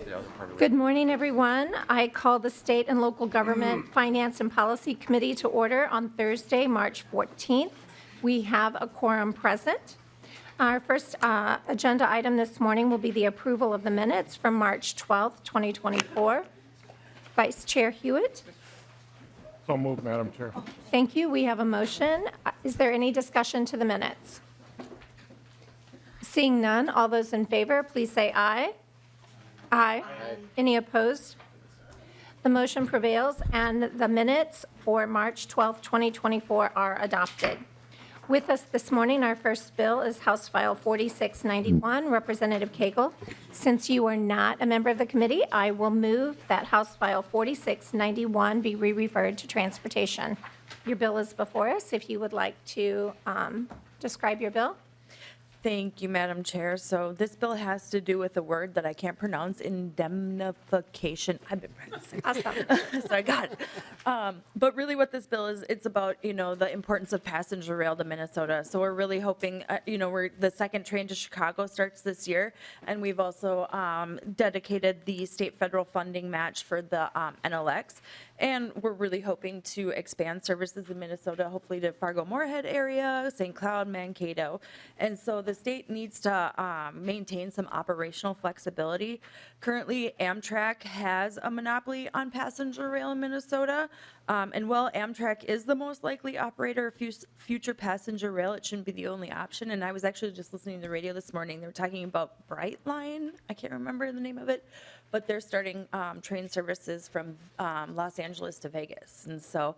the other part of it. Good morning, everyone. I call the State and Local Government Finance and Policy Committee to order on Thursday, March 14th. We have a quorum present. Our first agenda item this morning will be the approval of the minutes from March 12th, 2024. Vice Chair Hewitt. So moved, Madam Chair. Thank you. We have a motion. Is there any discussion to the minutes? Seeing none, all those in favor, please say aye. Aye. Any opposed? The motion prevails, and the minutes for March 12th, 2024 are adopted. With us this morning, our first bill is House File 4691, Representative Koegel. Since you are not a member of the committee, I will move that House File 4691 be re-referred to Transportation. Your bill is before us. If you would like to describe your bill. Thank you, Madam Chair. So this bill has to do with a word that I can't pronounce, indemnification. I've been practicing. Awesome. So I got it. But really what this bill is, it's about, the importance of passenger rail to Minnesota. So we're really hoping, the second train to Chicago starts this year. And we've also dedicated the state federal funding match for the NLX. And we're really hoping to expand services in Minnesota, hopefully to Fargo-Moorhead area, St. Cloud, Mankato. And so the state needs to maintain some operational flexibility. Currently, Amtrak has a monopoly on passenger rail in Minnesota. And while Amtrak is the most likely operator of future passenger rail, it shouldn't be the only option. And I was actually just listening to the radio this morning. They were talking about Brightline. I can't remember the name of it. But they're starting train services from Los Angeles to Vegas. And so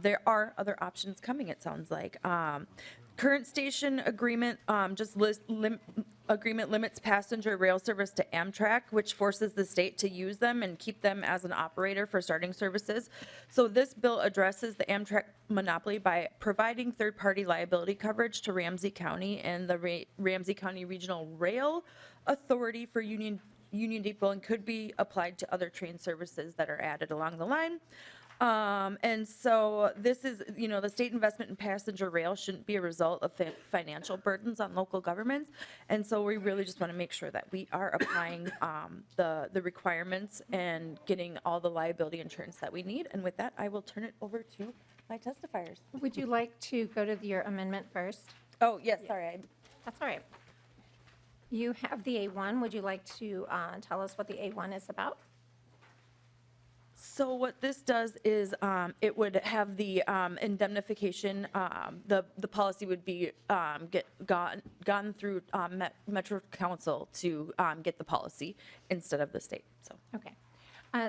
there are other options coming, it sounds like. Current station agreement agreement limits passenger rail service to Amtrak, which forces the state to use them and keep them as an operator for starting services. So this bill addresses the Amtrak monopoly by providing third-party liability coverage to Ramsey County and the Ramsey County Regional Rail Authority for Union Depot, and could be applied to other train services that are added along the line. And so this is, the state investment in passenger rail shouldn't be a result of financial burdens on local governments. And so we really just want to make sure that we are applying the requirements and getting all the liability insurance that we need. And with that, I will turn it over to my testifiers. Would you like to go to your amendment first? Oh, yes, sorry. That's all right. You have the A1. Would you like to tell us what the A1 is about? So what this does is it would have the indemnification, the policy would be gone through Metro Council to get the policy instead of the state. So Okay.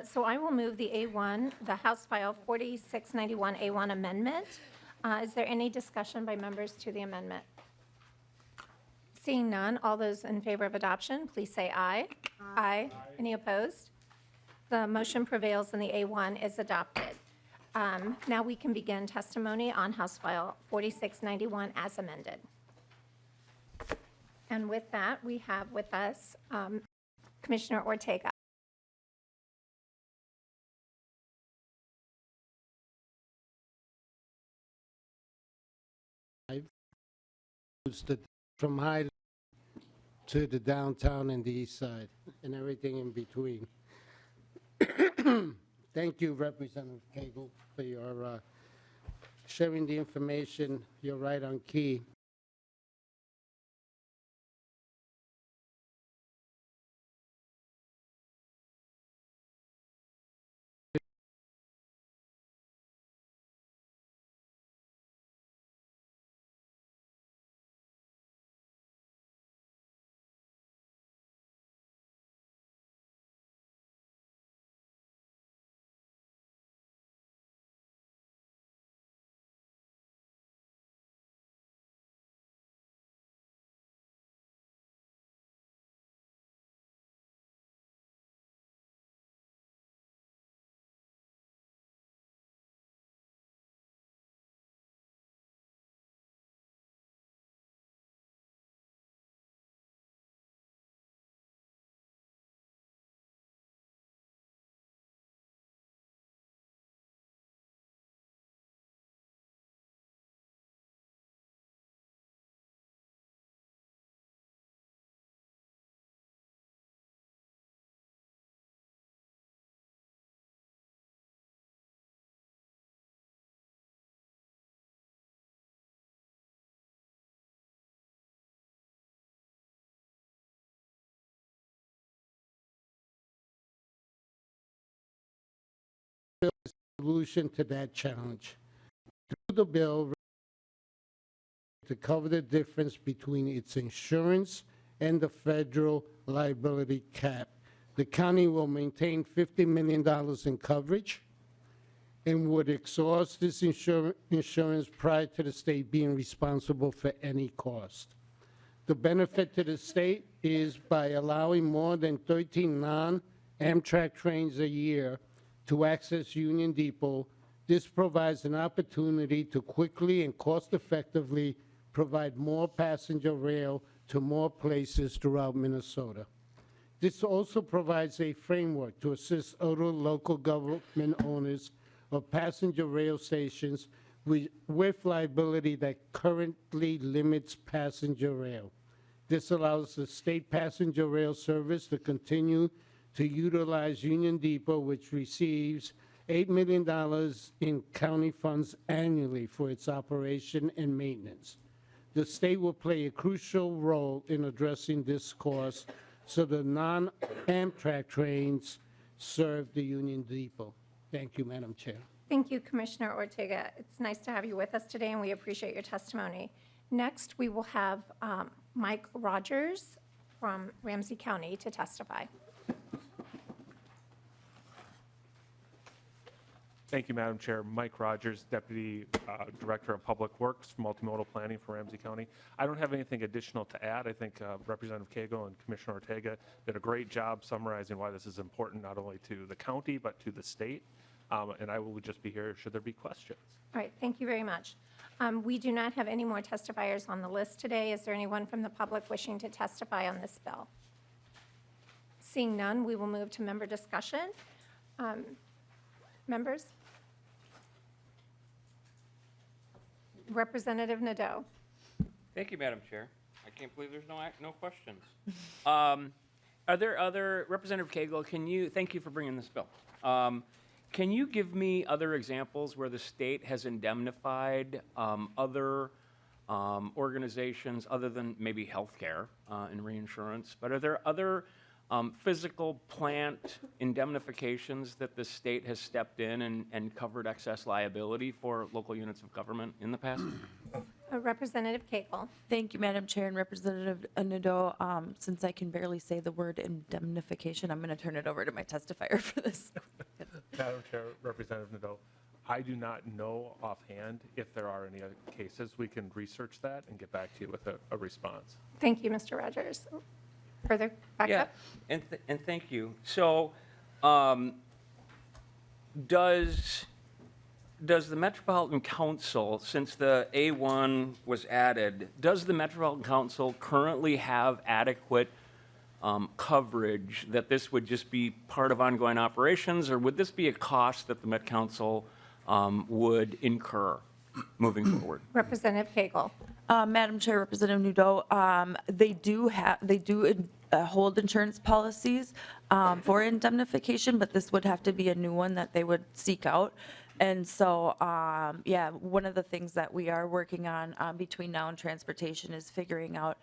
So I will move the A1, the House File 4691 A1 amendment. Is there any discussion by members to the amendment? Seeing none, all those in favor of adoption, please say aye. Aye. Any opposed? The motion prevails and the A1 is adopted. Now we can begin testimony on House File 4691 as amended. And with that, we have with us Commissioner Ortega. From Hyde to the downtown and the east side and everything in between. Thank you, Representative Koegel, for your sharing the information. You're right on key. solution to that challenge. Through the bill, to cover the difference between its insurance and the federal liability cap. The county will maintain $50 million in coverage and would exhaust this insurance prior to the state being responsible for any cost. The benefit to the state is by allowing more than 13 non-Amtrak trains a year to access Union Depot. This provides an opportunity to quickly and cost-effectively provide more passenger rail to more places throughout Minnesota. This also provides a framework to assist other local government owners of passenger rail stations with liability that currently limits passenger rail. This allows the state passenger rail service to continue to utilize Union Depot, which receives $8 million in county funds annually for its operation and maintenance. The state will play a crucial role in addressing this cost so the non-Amtrak trains serve the Union Depot. Thank you, Madam Chair. Thank you, Commissioner Ortega. It's nice to have you with us today, and we appreciate your testimony. Next, we will have Mike Rogers from Ramsey County to testify. Thank you, Madam Chair. Mike Rogers, Deputy Director of Public Works, Multimodal Planning for Ramsey County. I don't have anything additional to add. I think Representative Koegel and Commissioner Ortega did a great job summarizing why this is important not only to the county but to the state. And I will just be here should there be questions. All right, thank you very much. We do not have any more testifiers on the list today. Is there anyone from the public wishing to testify on this bill? Seeing none, we will move to member discussion. Members? Representative Nadeau. Thank you, Madam Chair. I can't believe there's no questions. Are there other, Representative Koegel, thank you for bringing this bill. Can you give me other examples where the state has indemnified other organizations other than maybe healthcare and reinsurance? But are there other physical plant indemnifications that the state has stepped in and covered excess liability for local units of government in the past? Representative Koegel. Thank you, Madam Chair and Representative Nadeau. Since I can barely say the word indemnification, I'm going to turn it over to my testifier for this. Madam Chair, Representative Nadeau, I do not know offhand if there are any other cases. We can research that and get back to you with a response. Thank you, Mr. Rogers. Further backup? Yeah, and thank you. So, does the Metropolitan Council, since the A1 was added, does the Metropolitan Council currently have adequate coverage that this would just be part of ongoing operations, or would this be a cost that the Met Council would incur moving forward? Representative Koegel. Madam Chair, Representative Nadeau, they do hold insurance policies for indemnification, but this would have to be a new one that they would seek out. And so, yeah, one of the things that we are working on between now and transportation is figuring out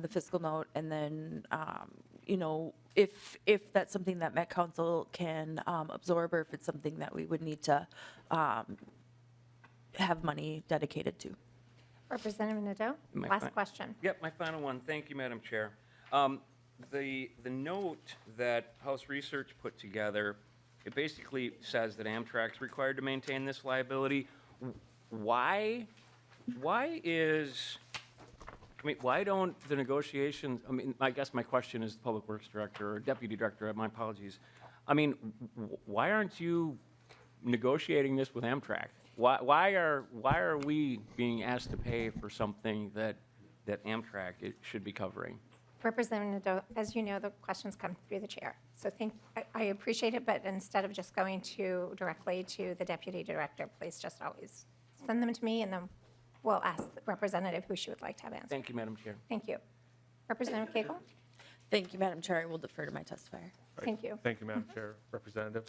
the fiscal note, and then, you know, if that's something that Met Council can absorb, or if it's something that we would need to have money dedicated to. Representative Nadeau, last question. Yep, my final one. Thank you, Madam Chair. The note that House Research put together, it basically says that Amtrak's required to maintain this liability. Why don't the negotiations, I guess my question is the Public Works Director or Deputy Director, my apologies. Why aren't you negotiating this with Amtrak? Why are we being asked to pay for something that Amtrak should be covering? Representative Nadeau, as you know, the questions come through the chair. So I appreciate it, but instead of just going directly to the Deputy Director, please just always send them to me, and then we'll ask the representative who she would like to have answered. Thank you, Madam Chair. Thank you. Representative Koegel? Thank you, Madam Chair. I will defer to my testifier. Thank you. Thank you, Madam Chair, Representative.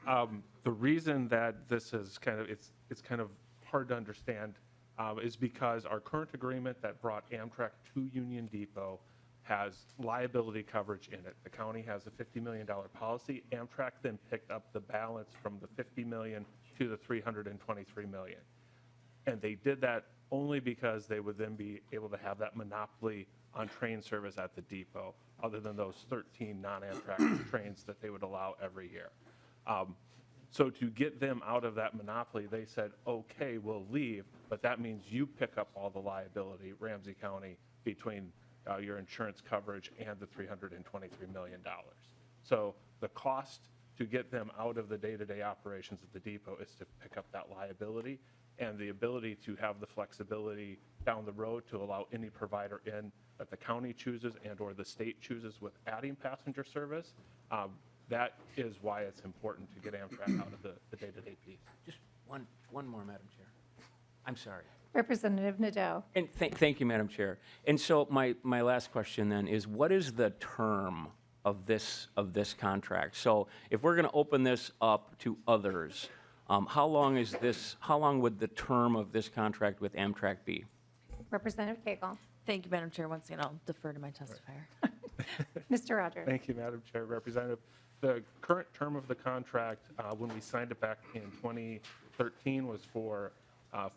The reason that this is it's kind of hard to understand is because our current agreement that brought Amtrak to Union Depot has liability coverage in it. The county has a $50 million policy. Amtrak then picked up the balance from the $50 million to the $323 million. And they did that only because they would then be able to have that monopoly on train service at the depot, other than those 13 non-Amtrak trains that they would allow every year. So to get them out of that monopoly, they said, okay, we'll leave, but that means you pick up all the liability, Ramsey County, between your insurance coverage and the $323 million. So the cost to get them out of the day-to-day operations at the depot is to pick up that liability, and the ability to have the flexibility down the road to allow any provider in that the county chooses and or the state chooses with adding passenger service. That is why it's important to get Amtrak out of the day-to-day piece. Just one more, Madam Chair. I'm sorry. Representative Nadeau. And thank you, Madam Chair. And so my last question then is, what is the term of this contract? So if we're going to open this up to others, how long would the term of this contract with Amtrak be? Representative Koegel. Thank you, Madam Chair. Once again, I'll defer to my testifier. Mr. Rogers. Thank you, Madam Chair. Representative, the current term of the contract, when we signed it back in 2013, was for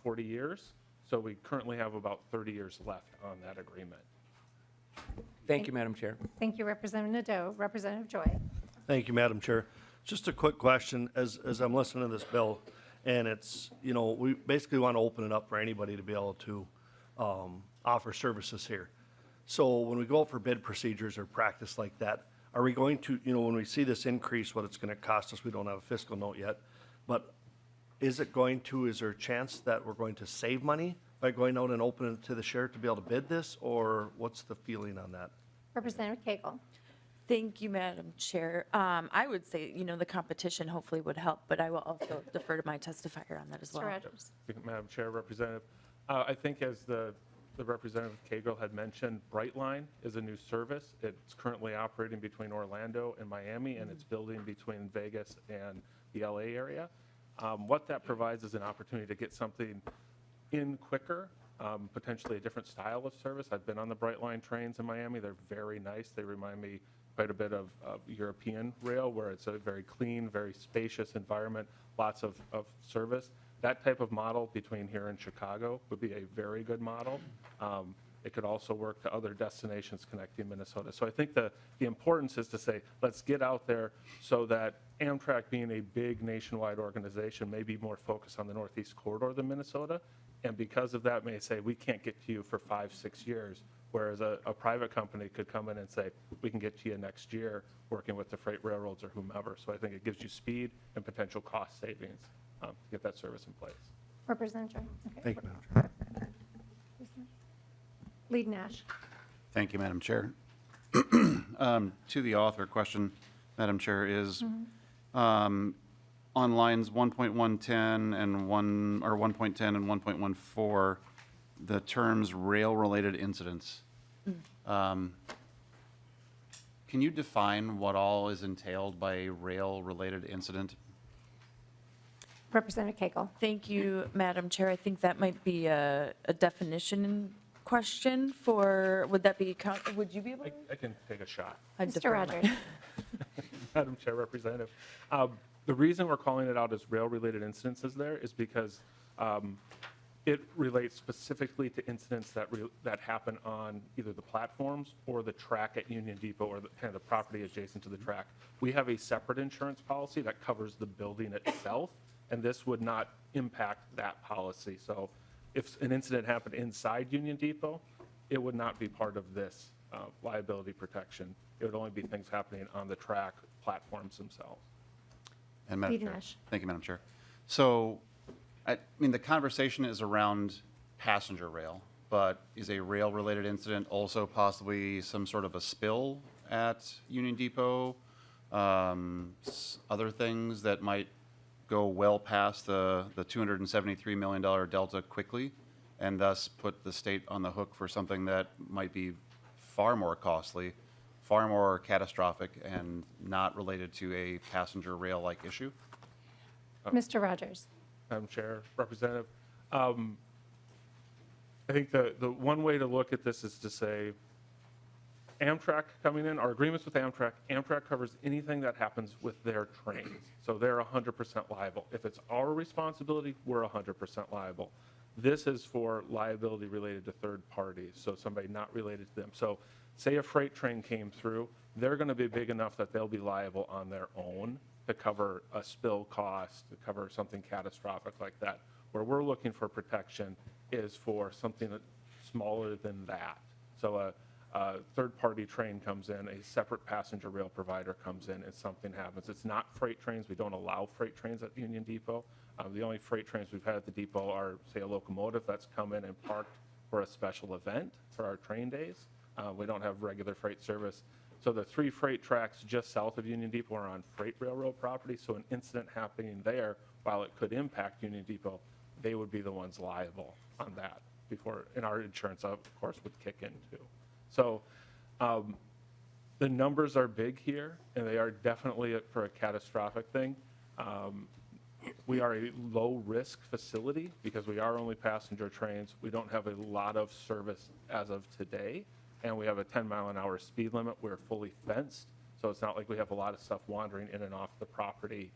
40 years. So we currently have about 30 years left on that agreement. Thank you, Madam Chair. Thank you, Representative Nadeau. Representative Joy. Thank you, Madam Chair. Just a quick question, as I'm listening to this bill, and it's, we basically want to open it up for anybody to be able to offer services here. So when we go out for bid procedures or practice like that, are we going to, when we see this increase, what it's going to cost us, we don't have a fiscal note yet, but is there a chance that we're going to save money by going out and opening it to the sheriff to be able to bid this, or what's the feeling on that? Representative Koegel. Thank you, Madam Chair. I would say, the competition hopefully would help, but I will also defer to my testifier on that as Mr. well. Rogers. Madam Chair, Representative, I think as the Representative Koegel had mentioned, Brightline is a new service. It's currently operating between Orlando and Miami, and it's building between Vegas and the LA area. What that provides is an opportunity to get something in quicker, potentially a different style of service. I've been on the Brightline trains in Miami. They're very nice. They remind me quite a bit of European rail, where it's a very clean, very spacious environment, lots of service. That type of model between here and Chicago would be a very good model. It could also work to other destinations connecting Minnesota. So I think the importance is to say, let's get out there so that Amtrak, being a big nationwide organization, may be more focused on the Northeast corridor than Minnesota. And because of that, may say, we can't get to you for 5-6 years, whereas a private company could come in and say, we can get to you next year, working with the freight railroads or whomever. So I think it gives you speed and potential cost savings to get that service in place. Representative Joy. Okay. Thank you, Madam Chair. Lead Nash. Thank you, Madam Chair. To the author, question, Madam Chair, is on lines 1.110 and 1.10 and 1.14, the terms rail-related incidents. Can you define what all is entailed by a rail-related incident? Representative Koegel. Thank you, Madam Chair. I think that might be a definition question for, would you be able to? I can take a shot. I'd Mr. defer to my- Rogers. Madam Chair, Representative. The reason we're calling it out as rail-related incidences there is because it relates specifically to incidents that happen on either the platforms or the track at Union Depot, or the property adjacent to the track. We have a separate insurance policy that covers the building itself, and this would not impact that policy. So if an incident happened inside Union Depot, it would not be part of this liability protection. It would only be things happening on the track platforms themselves. And Madam Lead Chair. Nash. Thank you, Madam Chair. So, I mean, the conversation is around passenger rail, but is a rail-related incident also possibly some sort of a spill at Union Depot? Other things that might go well past the $273 million delta quickly, and thus put the state on the hook for something that might be far more costly, far more catastrophic, and not related to a passenger rail-like issue? Mr. Rogers. Madam Chair, Representative, I think the one way to look at this is to say, Amtrak coming in, our agreements with Amtrak, Amtrak covers anything that happens with their trains. So they're 100% liable. If it's our responsibility, we're 100% liable. This is for liability related to third parties, so somebody not related to them. So say a freight train came through, they're going to be big enough that they'll be liable on their own to cover a spill cost, to cover something catastrophic like that. Where we're looking for protection is for something that's smaller than that. So a third-party train comes in, a separate passenger rail provider comes in, and something happens. It's not freight trains. We don't allow freight trains at Union Depot. The only freight trains we've had at the depot are, say, a locomotive that's come in and parked for a special event for our train days. We don't have regular freight service. So the 3 freight tracks just south of Union Depot are on freight railroad property, so an incident happening there, while it could impact Union Depot, they would be the ones liable on that before, and our insurance, of course, would kick in too. So the numbers are big here, and they are definitely for a catastrophic thing. We are a low-risk facility because we are only passenger trains. We don't have a lot of service as of today, and we have a 10-mile-an-hour speed limit. We're fully fenced, so it's not like we have a lot of stuff wandering in and off the property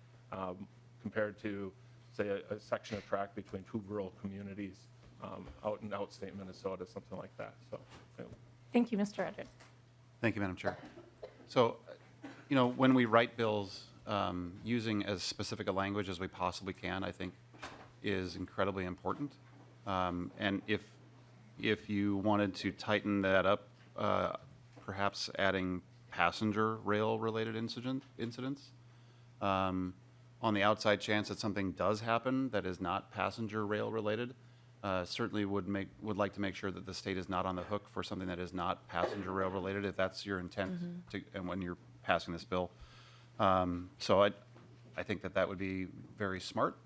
compared to, say, a section of track between 2 rural communities out in outstate Minnesota, something like that. So, Thank you, Mr. Eddard. Thank you, Madam Chair. So, when we write bills, using as specific a language as we possibly can, I think, is incredibly important. And if you wanted to tighten that up, perhaps adding passenger rail-related incidents, on the outside chance that something does happen that is not passenger rail-related, certainly would like to make sure that the state is not on the hook for something that is not passenger rail-related, if that's your intent and when you're passing this bill. So I think that would be very smart,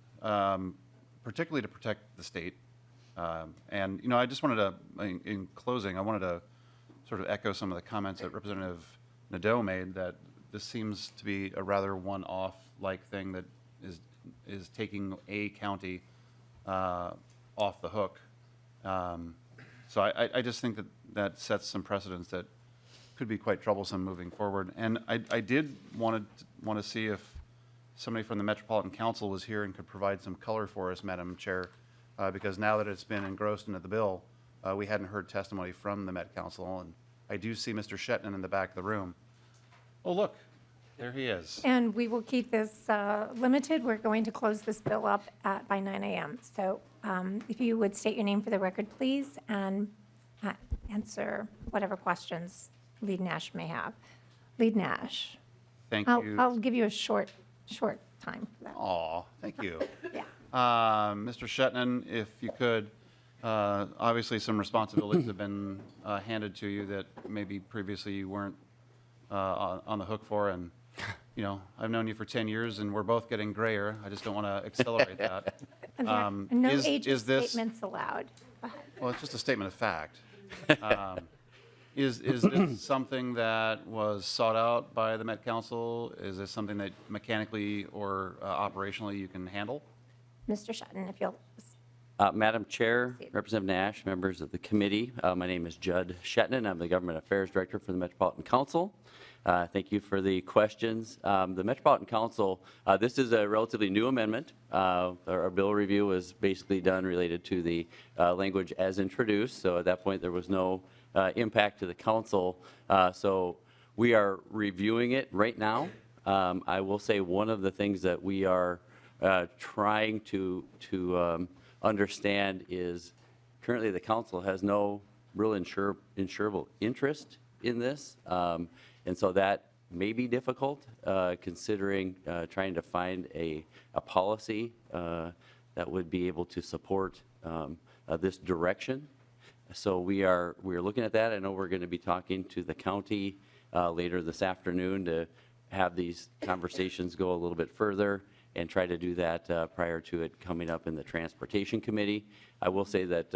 particularly to protect the state. And, I just wanted to, in closing, I wanted to sort of echo some of the comments that Representative Nadeau made, that this seems to be a rather one-off-like thing that is taking a county off the hook. So I just think that sets some precedents that could be quite troublesome moving forward. And I did want to see if somebody from the Metropolitan Council was here and could provide some color for us, Madam Chair, because now that it's been engrossed into the bill, we hadn't heard testimony from the Met Council, and I do see Mr. Shetman in the back of the room. Oh, look, there he is. And we will keep this limited. We're going to close this bill up by 9 a.m. So if you would state your name for the record, please, and answer whatever questions Lead Nash may have. Lead Nash. Thank you. I'll give you a short time for that. Aw, thank you. Yeah. Mr. Shetman, if you could, obviously some responsibilities have been handed to you that maybe previously you weren't on the hook for, and I've known you for 10 years and we're both getting grayer. I just don't want to accelerate that. And there are no is age this- statements allowed. Go ahead. Well, it's just a statement of fact. Is this something that was sought out by the Met Council? Is this something that mechanically or operationally you can handle? Mr. Shetton, if you'll, Madam Chair, Representative Nash, members of the committee, my name is Judd Shetton. I'm the Government Affairs Director for the Metropolitan Council. Thank you for the questions. The Metropolitan Council, this is a relatively new amendment. Our bill review was basically done related to the language as introduced, so at that point there was no impact to the council. So we are reviewing it right now. I will say one of the things that we are trying to understand is currently the council has no real insurable interest in this. And so that may be difficult considering trying to find a policy that would be able to support this direction. So we're looking at that. I know we're going to be talking to the county later this afternoon to have these conversations go a little bit further and try to do that prior to it coming up in the Transportation Committee. I will say that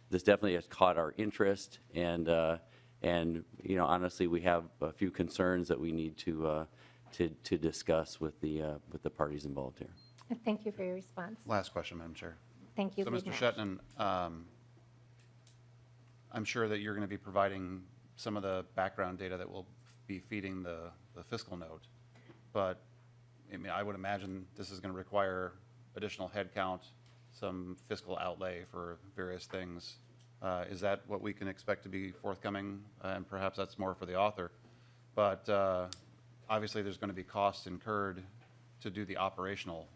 this definitely has caught our interest, and honestly, we have a few concerns that we need to discuss with the parties involved here. thank you for your response. Last question, Madam Chair. Thank you. So, Lead Mr. Nash. Shetton, I'm sure that you're going to be providing some of the background data that will be feeding the fiscal note. But, I mean, I would imagine this is going to require additional headcount, some fiscal outlay for various things. Is that what we can expect to be forthcoming? And perhaps that's more for the author. But obviously, there's going to be costs incurred to do the operational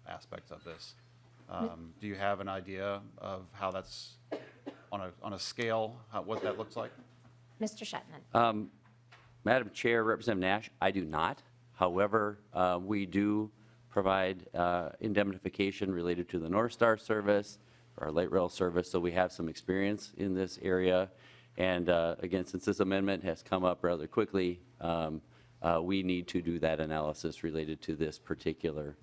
aspects of this. Do you have an idea of how that's, on a scale, what that looks like? Mr. Shetman. Madam Chair, Representative Nash, I do not. However, we do provide indemnification related to the North Star service, our light rail service, so we have some experience in this area. And again, since this amendment has come up rather quickly, we need to do that analysis related to this particular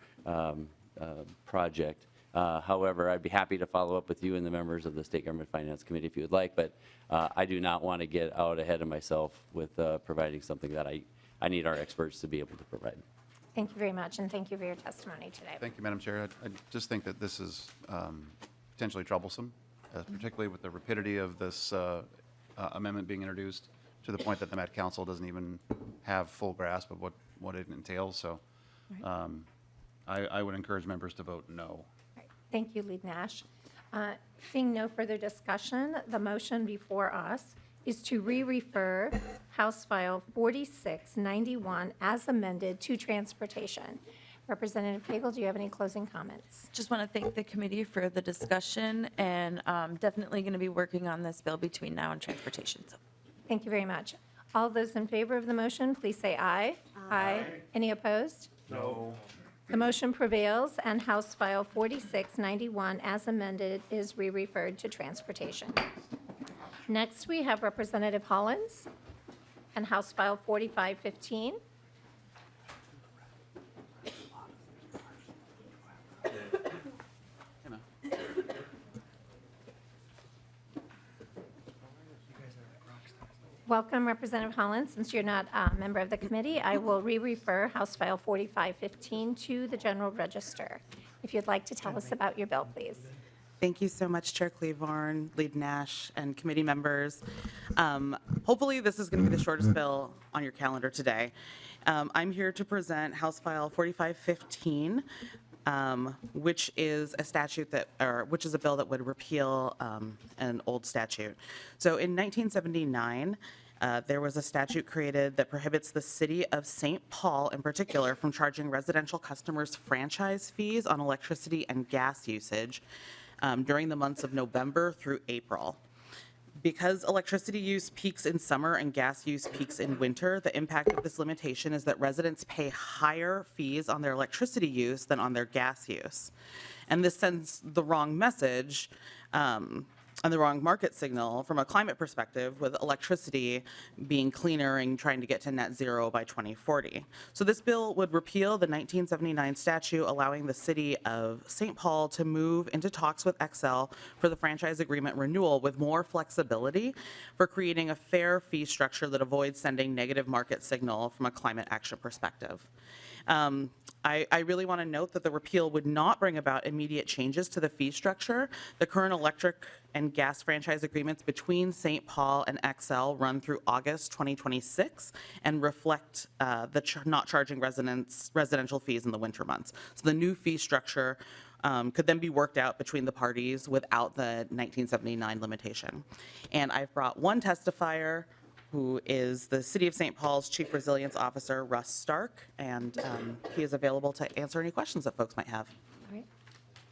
project. However, I'd be happy to follow up with you and the members of the State Government Finance Committee if you would like, but I do not want to get out ahead of myself with providing something that I need our experts to be able to provide. Thank you very much, and thank you for your testimony today. Thank you, Madam Chair. I just think that this is potentially troublesome, particularly with the rapidity of this amendment being introduced to the point that the Met Council doesn't even have full grasp of what it entails. So I would encourage members to vote no. Right. Thank you, Lead Nash. Seeing no further discussion, the motion before us is to re-refer House File 4691 as amended to Transportation. Representative Koegel, do you have any closing comments? Just want to thank the committee for the discussion, and definitely going to be working on this bill between now and transportation. So. Thank you very much. All those in favor of the motion, please say aye. Aye. Any opposed? No. The motion prevails, and House File 4691, as amended, is re-referred to Transportation. Next, we have Representative Hollins and House File 4515. Welcome, Representative Hollins. Since you're not a member of the committee, I will re-refer House File 4515 to the General Register. If you'd like to tell us about your bill, please. Thank you so much, Chair Cleavorn, Lead Nash, and committee members. Hopefully, this is going to be the shortest bill on your calendar today. I'm here to present House File 4515, which is a statute that, or which is a bill that would repeal an old statute. So in 1979, there was a statute created that prohibits the city of St. Paul in particular from charging residential customers franchise fees on electricity and gas usage during the months of November through April. Because electricity use peaks in summer and gas use peaks in winter, the impact of this limitation is that residents pay higher fees on their electricity use than on their gas use. And this sends the wrong message and the wrong market signal from a climate perspective, with electricity being cleaner and trying to get to net zero by 2040. So this bill would repeal the 1979 statute allowing the city of St. Paul to move into talks with Xcel for the franchise agreement renewal with more flexibility for creating a fair fee structure that avoids sending negative market signal from a climate action perspective. I really want to note that the repeal would not bring about immediate changes to the fee structure. The current electric and gas franchise agreements between St. Paul and Xcel run through August 2026 and reflect not charging residential fees in the winter months. So the new fee structure could then be worked out between the parties without the 1979 limitation. And I've brought one testifier, who is the City of St. Paul's Chief Resilience Officer, Russ Stark, and he is available to answer any questions that folks might have. All right.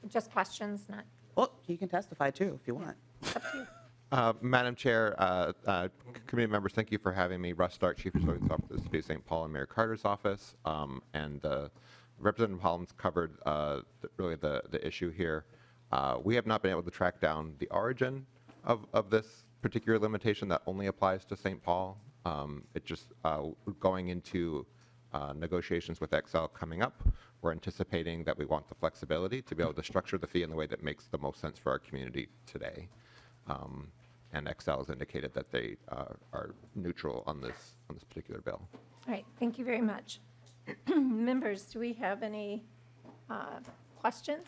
Just questions, not Well, he can testify too, if you want. up to you. Madam Chair, committee members, thank you for having me. Russ Stark, Chief Resilience Officer of the City of St. Paul and Mayor Carter's office. And Representative Hollins covered really the issue here. We have not been able to track down the origin of this particular limitation that only applies to St. Paul. It just going into negotiations with Xcel coming up, we're anticipating that we want the flexibility to be able to structure the fee in the way that makes the most sense for our community today. And Xcel has indicated that they are neutral on this particular bill. All right, thank you very much. Members, do we have any questions?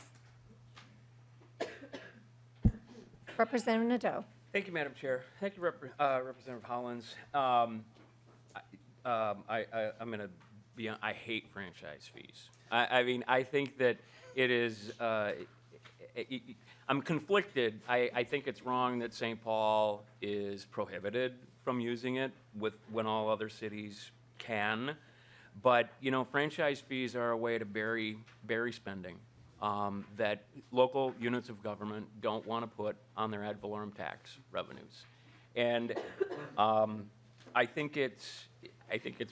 Representative Nadeau. Thank you, Madam Chair. Thank you, Representative Hollins. I'm going to be, I hate franchise fees. I mean, I think that it is, I'm conflicted. I think it's wrong that St. Paul is prohibited from using it when all other cities can. But, you know, franchise fees are a way to bury spending that local units of government don't want to put on their ad valorem tax revenues. And I think it's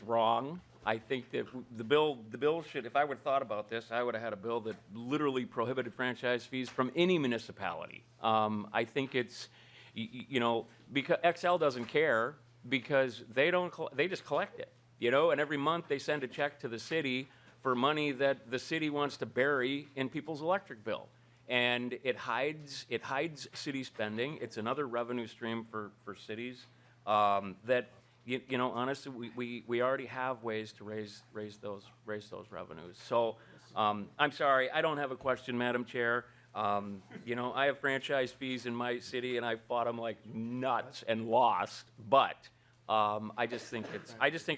wrong. I think that the bill should, if I would have thought about this, I would have had a bill that literally prohibited franchise fees from any municipality. I think it's, you know, because XL doesn't care because they just collect it, you know, and every month they send a check to the city for money that the city wants to bury in people's electric bill. And it hides city spending. It's another revenue stream for cities that, you know, honestly, we already have ways to raise those revenues. So I'm sorry, I don't have a question, Madam Chair. You know, I have franchise fees in my city, and I fought them like nuts and lost. But I just think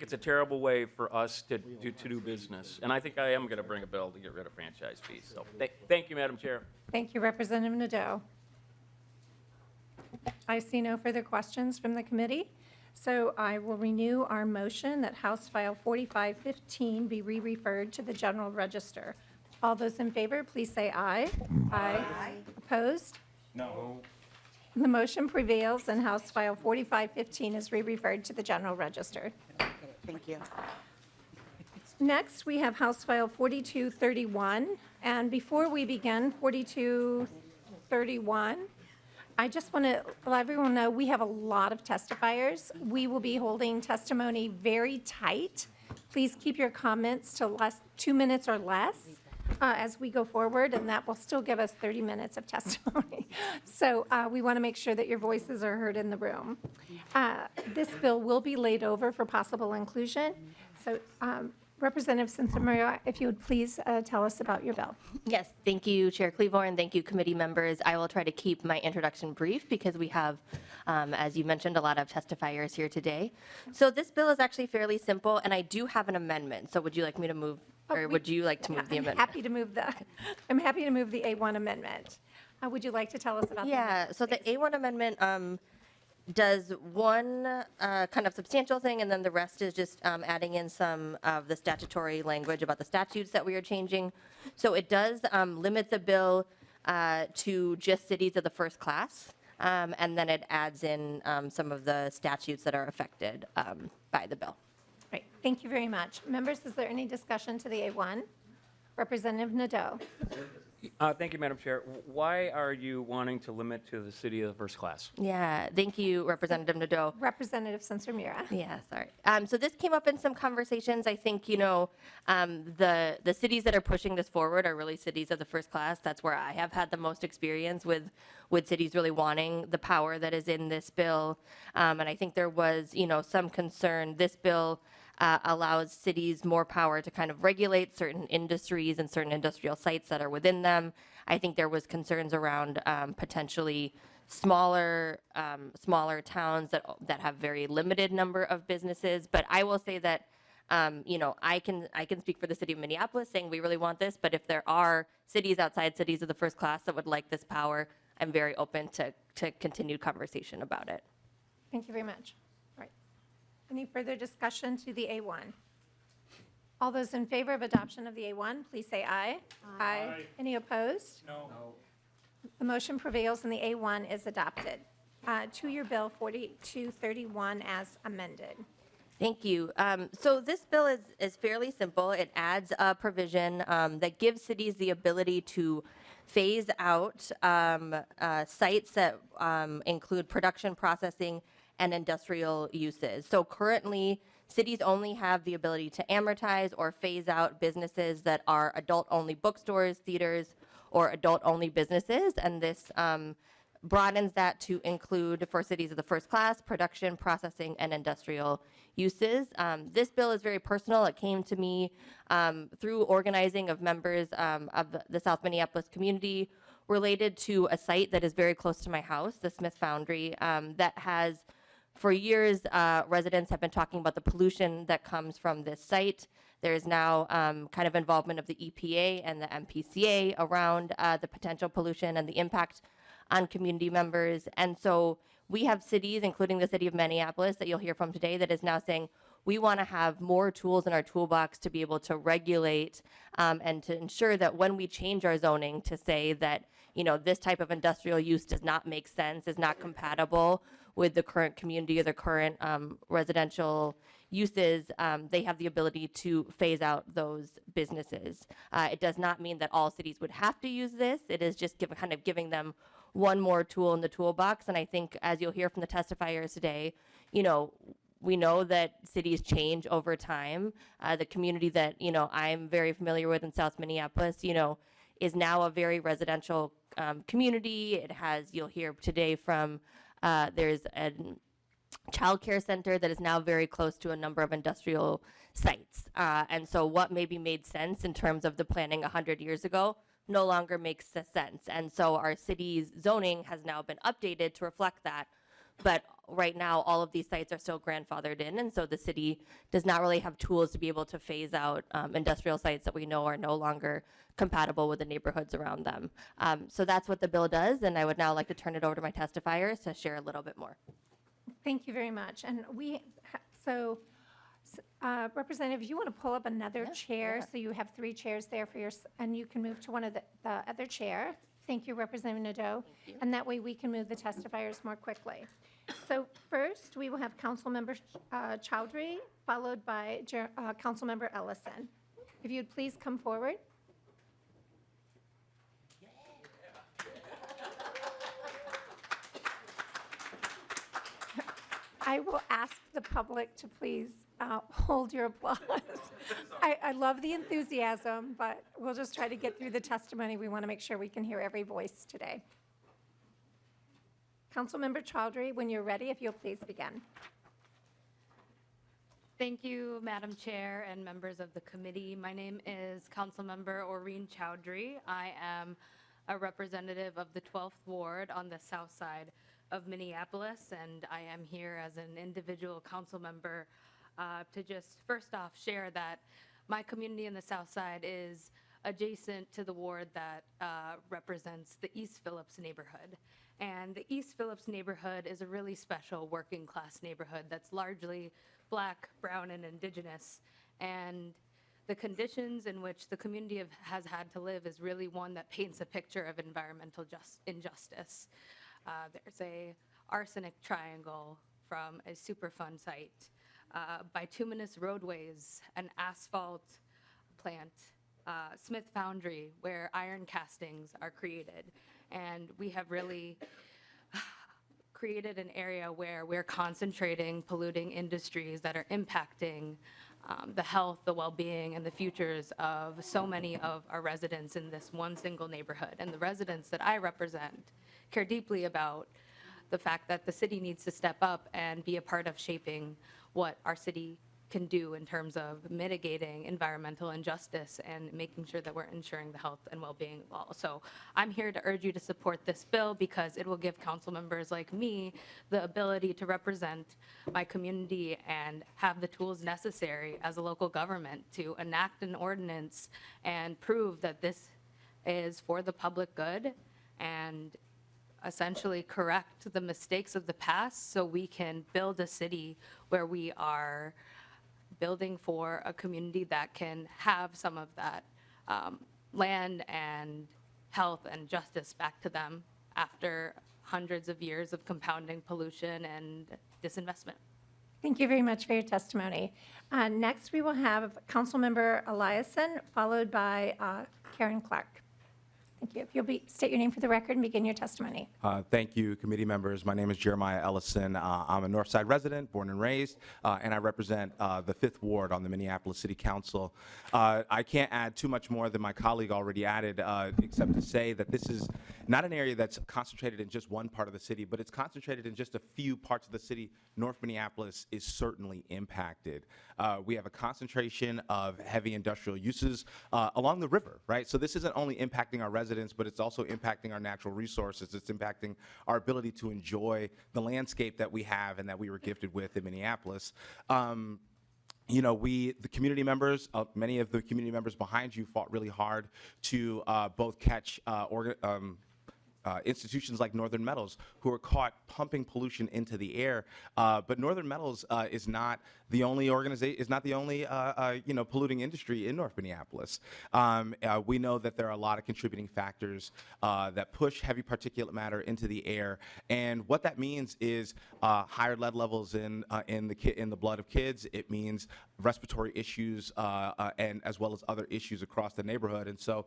it's a terrible way for us to do business. And I think I am going to bring a bill to get rid of franchise fees. So thank you, Madam Chair. Thank you, Representative Nadeau. I see no further questions from the committee, so I will renew our motion that House File 4515 be re-referred to the General Register. All those in favor, please say aye. Aye. Opposed? No. The motion prevails, and House File 4515 is re-referred to the General Register. Thank you. Next, we have House File 4231, and before we begin 4231, I just want to let everyone know we have a lot of testifiers. We will be holding testimony very tight. Please keep your comments to 2 minutes or less as we go forward, and that will still give us 30 minutes of testimony. So we want to make sure that your voices are heard in the room. This bill will be laid over for possible inclusion. So Representative Sencer-Mura, if you would please tell us about your bill. Yes, thank you, Chair Cleavorn. Thank you, committee members. I will try to keep my introduction brief because we have, as you mentioned, a lot of testifiers here today. So this bill is actually fairly simple, and I do have an amendment. So would you like me to move, or would you like to move the amendment? I'm happy to move the A1 amendment. Would you like to tell us about that? Yeah, so the A1 amendment does one kind of substantial thing, and then the rest is just adding in some of the statutory language about the statutes that we are changing. So it does limit the bill to just cities of the first class, and then it adds in some of the statutes that are affected by the bill. Right, thank you very much. Members, is there any discussion to the A1? Representative Nadeau. Thank you, Madam Chair. Why are you wanting to limit to the city of the first class? Yeah, thank you, Representative Nadeau. Representative Sencer-Mura. Yeah, sorry. So this came up in some conversations. I think, you know, the cities that are pushing this forward are really cities of the first class. That's where I have had the most experience with cities really wanting the power that is in this bill. And I think there was, you know, some concern. This bill allows cities more power to kind of regulate certain industries and certain industrial sites that are within them. I think there was concerns around potentially smaller towns that have very limited number of businesses. But I will say that you know, I can speak for the city of Minneapolis saying we really want this. But if there are cities outside cities of the first class that would like this power, I'm very open to continued conversation about it. Thank you very much. All right. Any further discussion to the A1? All those in favor of adoption of the A1, please say aye. Aye. Any opposed? No. The motion prevails and the A1 is adopted. To your bill 4231 as amended. Thank you. So this bill is fairly simple. It adds a provision that gives cities the ability to phase out sites that include production, processing, and industrial uses. So currently, cities only have the ability to amortize or phase out businesses that are adult-only bookstores, theaters, or adult-only businesses, and this broadens that to include, for cities of the first class, production, processing, and industrial uses. This bill is very personal. It came to me through organizing of members of the South Minneapolis community related to a site that is very close to my house, the Smith Foundry, that has, for years, residents have been talking about the pollution that comes from this site. There is now kind of involvement of the EPA and the MPCA around the potential pollution and the impact on community members. And so we have cities, including the city of Minneapolis, that you'll hear from today, that is now saying, we want to have more tools in our toolbox to be able to regulate and to ensure that when we change our zoning to say that, you know, this type of industrial use does not make sense, is not compatible with the current community or the current residential uses, they have the ability to phase out those businesses. It does not mean that all cities would have to use this. It is just kind of giving them one more tool in the toolbox. And I think, as you'll hear from the testifiers today, you know, we know that cities change over time. The community that, you know, I'm very familiar with in South Minneapolis, you know, is now a very residential community. It has, you'll hear today from, there's a child care center that is now very close to a number of industrial sites. And so what maybe made sense in terms of the planning 100 years ago no longer makes sense. And so our city's zoning has now been updated to reflect that. But right now, all of these sites are still grandfathered in, and so the city does not really have tools to be able to phase out industrial sites that we know are no longer compatible with the neighborhoods around them. So that's what the bill does, and I would now like to turn it over to my testifiers to share a little bit more. Thank you very much. And Representative, if you want to pull up another chair, so you have 3 chairs there for your, and you can move to one of the other chair. Thank you, Representative Nadeau. And that way we can move the testifiers more quickly. So first, we will have Councilmember Chowdhury, followed by Councilmember Ellison. If you'd please come forward. I will ask the public to please hold your applause. I love the enthusiasm, but we'll just try to get through the testimony. We want to make sure we can hear every voice today. Councilmember Chowdhury, when you're ready, if you'll please begin. Thank you, Madam Chair and members of the committee. My name is Councilmember Oreen Chowdhury. I am a representative of the 12th Ward on the south side of Minneapolis, and I am here as an individual council member to just first off share that my community in the south side is adjacent to the ward that represents the East Phillips neighborhood. And the East Phillips neighborhood is a really special working class neighborhood that's largely Black, brown, and indigenous. And the conditions in which the community has had to live is really one that paints a picture of environmental injustice. There's a arsenic triangle from a Superfund site, bituminous roadways, an asphalt plant, Smith Foundry, where iron castings are created. And we have really created an area where we're concentrating polluting industries that are impacting the health, the well-being, and the futures of so many of our residents in this one single neighborhood. And the residents that I represent care deeply about the fact that the city needs to step up and be a part of shaping what our city can do in terms of mitigating environmental injustice and making sure that we're ensuring the health and well-being of all. So I'm here to urge you to support this bill because it will give council members like me the ability to represent my community and have the tools necessary as a local government to enact an ordinance and prove that this is for the public good and essentially correct the mistakes of the past so we can build a city where we are building for a community that can have some of that land and health and justice back to them after hundreds of years of compounding pollution and disinvestment. Thank you very much for your testimony. Next, we will have Councilmember Eliason, followed by Karen Clark. Thank you. If you'll state your name for the record and begin your testimony. Thank you, committee members. My name is Jeremiah Ellison. I'm a Northside resident, born and raised, and I represent the 5th Ward on the Minneapolis City Council. I can't add too much more than my colleague already added, except to say that this is not an area that's concentrated in just one part of the city, but it's concentrated in just a few parts of the city. North Minneapolis is certainly impacted. We have a concentration of heavy industrial uses along the river, right? So this isn't only impacting our residents residents, but it's also impacting our natural resources. It's impacting our ability to enjoy the landscape that we have and that we were gifted with in Minneapolis. You know, the community members, many of the community members behind you fought really hard to both catch institutions like Northern Metals, who are caught pumping pollution into the air. But Northern Metals is not the only organization, is not the only polluting industry in North Minneapolis. We know that there are a lot of contributing factors that push heavy particulate matter into the air, and what that means is higher lead levels in the blood of kids. It means respiratory issues and as well as other issues across the neighborhood. And so,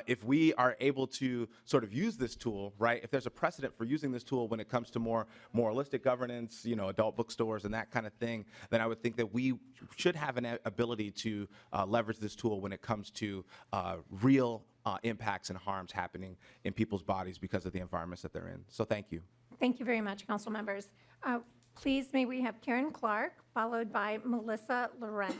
if we are able to sort of use this tool, right? If there's a precedent for using this tool when it comes to more moralistic governance, adult bookstores and that kind of thing, then I would think that we should have an ability to leverage this tool when it comes to real impacts and harms happening in people's bodies because of the environments that they're in. So thank you. Thank you very much, council members. Please, may we have Karen Clark, followed by Melissa Lorenz.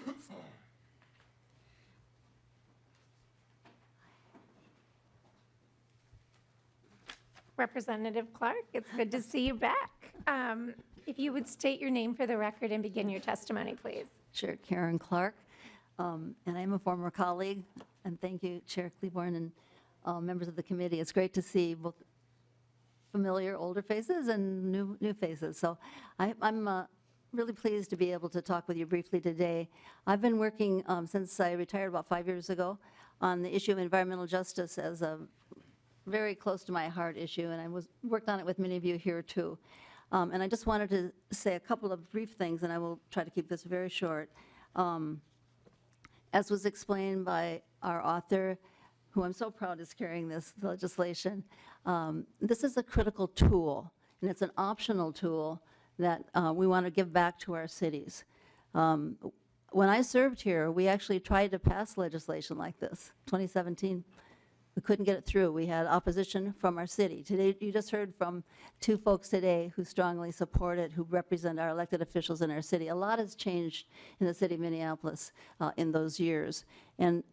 Representative Clark, it's good to see you back. If you would state your name for the record and begin your testimony, please. Sure, Karen Clark, and I'm a former colleague, and thank you, Chair Cleaborn and members of the committee. It's great to see both familiar older faces and new faces. So I'm really pleased to be able to talk with you briefly today. I've been working since I retired about 5 years ago on the issue of environmental justice as a very close to my heart issue, and I worked on it with many of you here too. And I just wanted to say a couple of brief things, and I will try to keep this very short. As was explained by our author, who I'm so proud is carrying this legislation, this is a critical tool, and it's an optional tool that we want to give back to our cities. When I served here, we actually tried to pass legislation like this, 2017. We couldn't get it through. We had opposition from our city. Today, you just heard from two folks today who strongly support it, who represent our elected officials in our city. A lot has changed in the city of Minneapolis in those years. And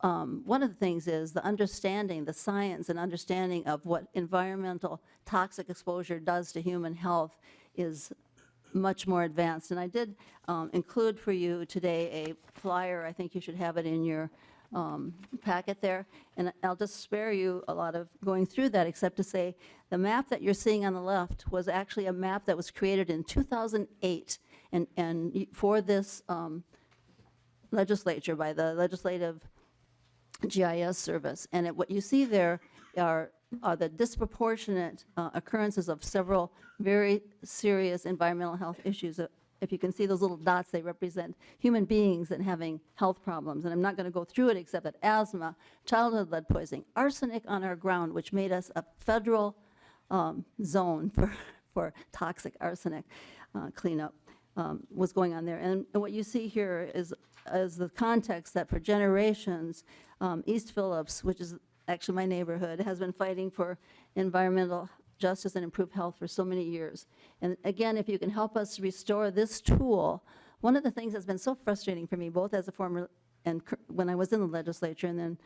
one of the things is the understanding, the science and understanding of what environmental toxic exposure does to human health is much more advanced. And I did include for you today a flyer. I think you should have it in your packet there, and I'll just spare you a lot of going through that, except to say the map that you're seeing on the left was actually a map that was created in 2008 and for this legislature by the Legislative GIS Service. And what you see there are the disproportionate occurrences of several very serious environmental health issues. If you can see those little dots, they represent human beings and having health problems. And I'm not going to go through it except that asthma, childhood lead poisoning, arsenic on our ground, which made us a federal zone for toxic arsenic cleanup was going on there. And what you see here is the context that for generations, East Phillips, which is actually my neighborhood, has been fighting for environmental justice and improved health for so many years. And again, if you can help us restore this tool, one of the things that's been so frustrating for me, both as a former and when I was in the legislature and then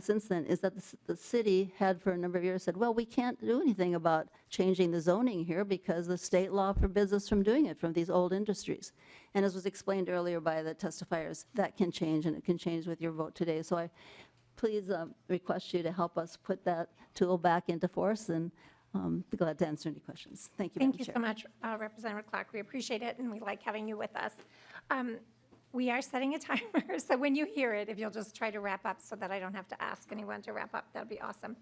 since then, is that the city had for a number of years said, well, we can't do anything about changing the zoning here because the state law forbids us from doing it from these old industries. And as was explained earlier by the testifiers, that can change, and it can change with your vote today. So I please request you to help us put that tool back into force, and be glad to answer any questions. Thank you, Thank you Madam so much, Representative Clark. We appreciate it, and we like having you with us. We are setting a timer, so when you hear it, if you'll just try to wrap up so that I don't have to ask anyone to wrap up, that would be awesome.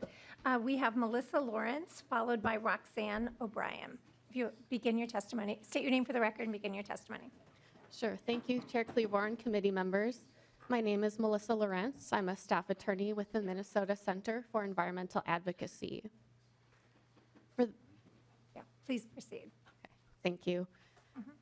We have Melissa Lawrence, followed by Roxanne O'Brien. If you begin your testimony, state your name for the record and begin your testimony. Sure. Thank you, Chair Cleaborn, committee members. My name is Melissa Lorenz. I'm a staff attorney with the Minnesota Center for Environmental Advocacy. Yeah, please proceed. Thank you.